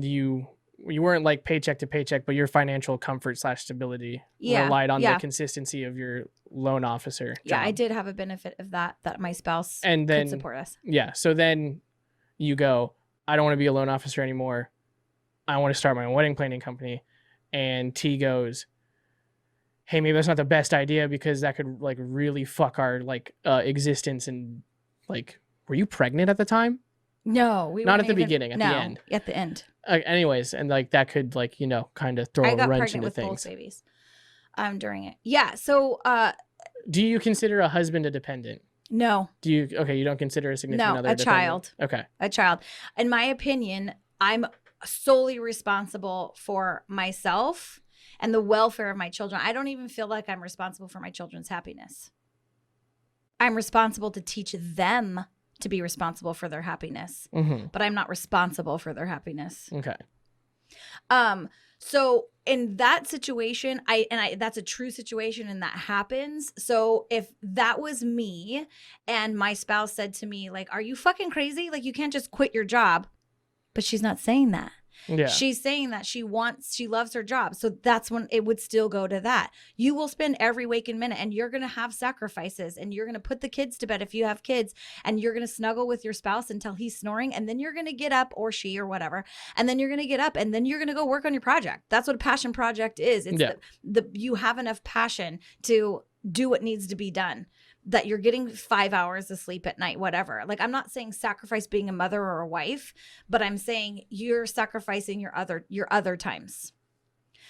you weren't like paycheck to paycheck, but your financial comfort / stability relied on the consistency of your loan officer job. I did have a benefit of that my spouse could support us. Yeah. So then you go, I don't want to be a loan officer anymore. I want to start my own wedding planning company. And T goes, hey, maybe that's not the best idea because that could like really fuck our like existence. And like, were you pregnant at the time? No, we not at the beginning. At the end. At the end. Anyways, and like that could like kind of throw a wrench into things. I got pregnant with both babies during it. Yeah. So do you consider a husband a dependent? No. Do you? Okay, you don't consider a significant other a dependent? Child. Okay, a child. In my opinion, I'm solely responsible for myself and the welfare of my children. I don't even feel like I'm responsible for my children's happiness. I'm responsible to teach them to be responsible for their happiness, but I'm not responsible for their happiness. Okay. So in that situation, that's a true situation, and that happens. So if that was me and my spouse said to me, like, are you fucking crazy? Like, you can't just quit your job. But she's not saying that. Yeah. She's saying that she loves her job. So that's when it would still go to that. You will spend every waking minute, and you're going to have sacrifices, and you're going to put the kids to bed if you have kids, and you're going to snuggle with your spouse until he's snoring. And then you're going to get up, or she or whatever. And then you're going to get up, and then you're going to go work on your project. That's what a passion project is. It's you have enough passion to do what needs to be done, that you're getting 5 hours of sleep at night, whatever. Like, I'm not saying sacrifice being a mother or a wife, but I'm saying you're sacrificing your other times.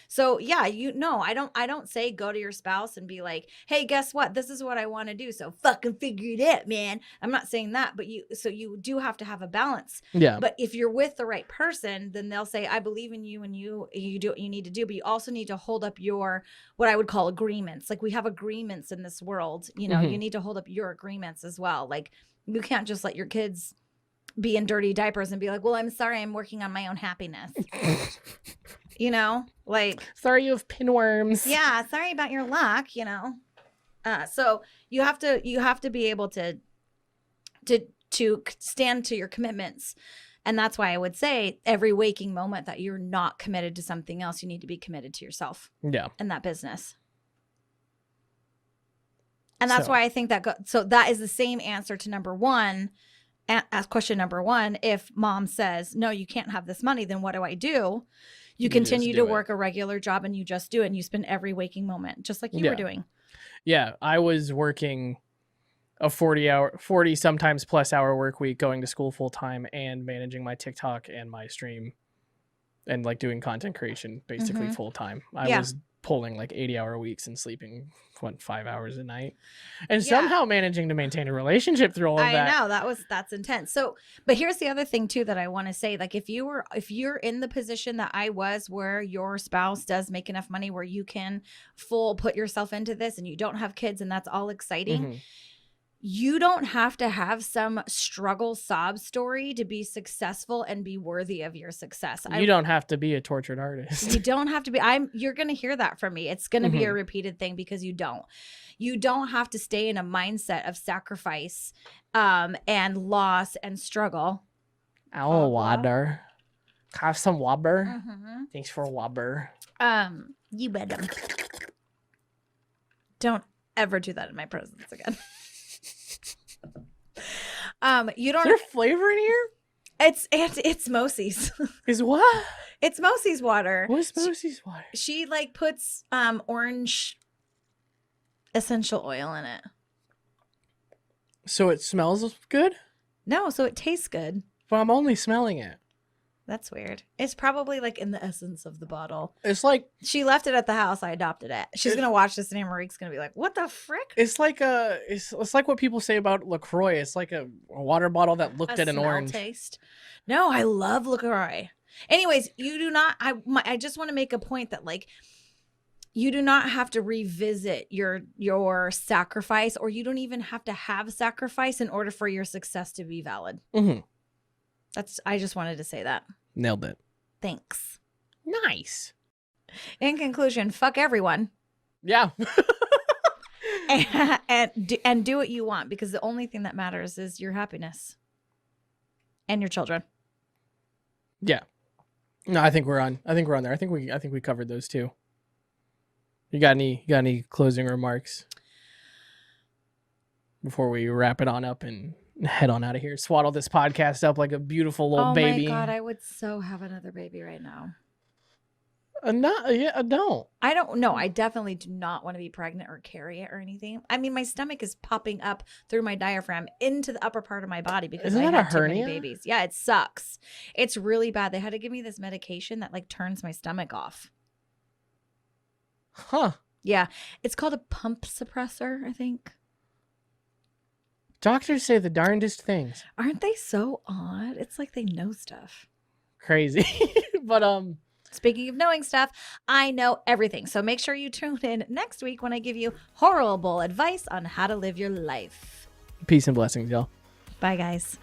So yeah, I don't say go to your spouse and be like, hey, guess what? This is what I want to do. So fucking figure it out, man. I'm not saying that, but you do have to have a balance. Yeah. But if you're with the right person, then they'll say, I believe in you and you do what you need to do. But you also need to hold up your, what I would call agreements. Like, we have agreements in this world, you need to hold up your agreements as well. Like, you can't just let your kids be in dirty diapers and be like, well, I'm sorry, I'm working on my own happiness. Like, sorry you have pinworms. Yeah, sorry about your luck, so you have to be able to stand to your commitments. And that's why I would say every waking moment that you're not committed to something else, you need to be committed to yourself. Yeah. And that business. And that's why I think so that is the same answer to number one. Ask question number one. If mom says, no, you can't have this money, then what do I do? You continue to work a regular job and you just do it, and you spend every waking moment just like you were doing. Yeah. I was working a 40 sometimes plus hour work week, going to school full time and managing my TikTok and my stream and like doing content creation basically full time. I was pulling like 80-hour weeks and sleeping 5 hours a night and somehow managing to maintain a relationship through all of that. I know that's intense. So, but here's the other thing too that I want to say, like, if you're in the position that I was, where your spouse does make enough money where you can put yourself into this and you don't have kids and that's all exciting. You don't have to have some struggle sob story to be successful and be worthy of your success. You don't have to be a tortured artist. You don't have to be. You're going to hear that from me. It's going to be a repeated thing, because you don't have to stay in a mindset of sacrifice and loss and struggle. Ow, water. Have some water. Thanks for water. You better. Don't ever do that in my presence again. You don't. Is there flavor in here? It's Mosey's. Is what? It's Mosey's water. What is Mosey's water? She like puts orange essential oil in it. So it smells good? No, so it tastes good. But I'm only smelling it. That's weird. It's probably like in the essence of the bottle. It's like, she left it at the house. I adopted it. She's gonna watch this and Marique's gonna be like, "What the frick?" It's like it's like what people say about LaCroix. It's like a water bottle that looked at an orange taste. No, I love LaCroix. Anyways, you do not. I just want to make a point that, like, you do not have to revisit your sacrifice, or you don't even have to have sacrifice in order for your success to be valid. I just wanted to say that. Nailed it. Thanks. Nice. In conclusion, fuck everyone. Yeah. and do what you want, because the only thing that matters is your happiness and your children. Yeah. No, I think we're on there. I think we covered those two. You got any closing remarks before we wrap it on up and head on out of here? Swaddle this podcast up like a beautiful little baby. Oh my God, I would so have another baby right now. Don't. I don't know. I definitely do not want to be pregnant or carry it or anything. I mean, my stomach is popping up through my diaphragm into the upper part of my body because I had too many babies. Yeah, it sucks. It's really bad. They had to give me this medication that like turns my stomach off. Huh. Yeah. It's called a pump suppressor, I think. Doctors say the darndest things. Aren't they so odd? It's like they know stuff. Crazy. But speaking of knowing stuff, I know everything. So make sure you tune in next week when I give you horrible advice on how to live your life. Peace and blessings, y'all. Bye, guys.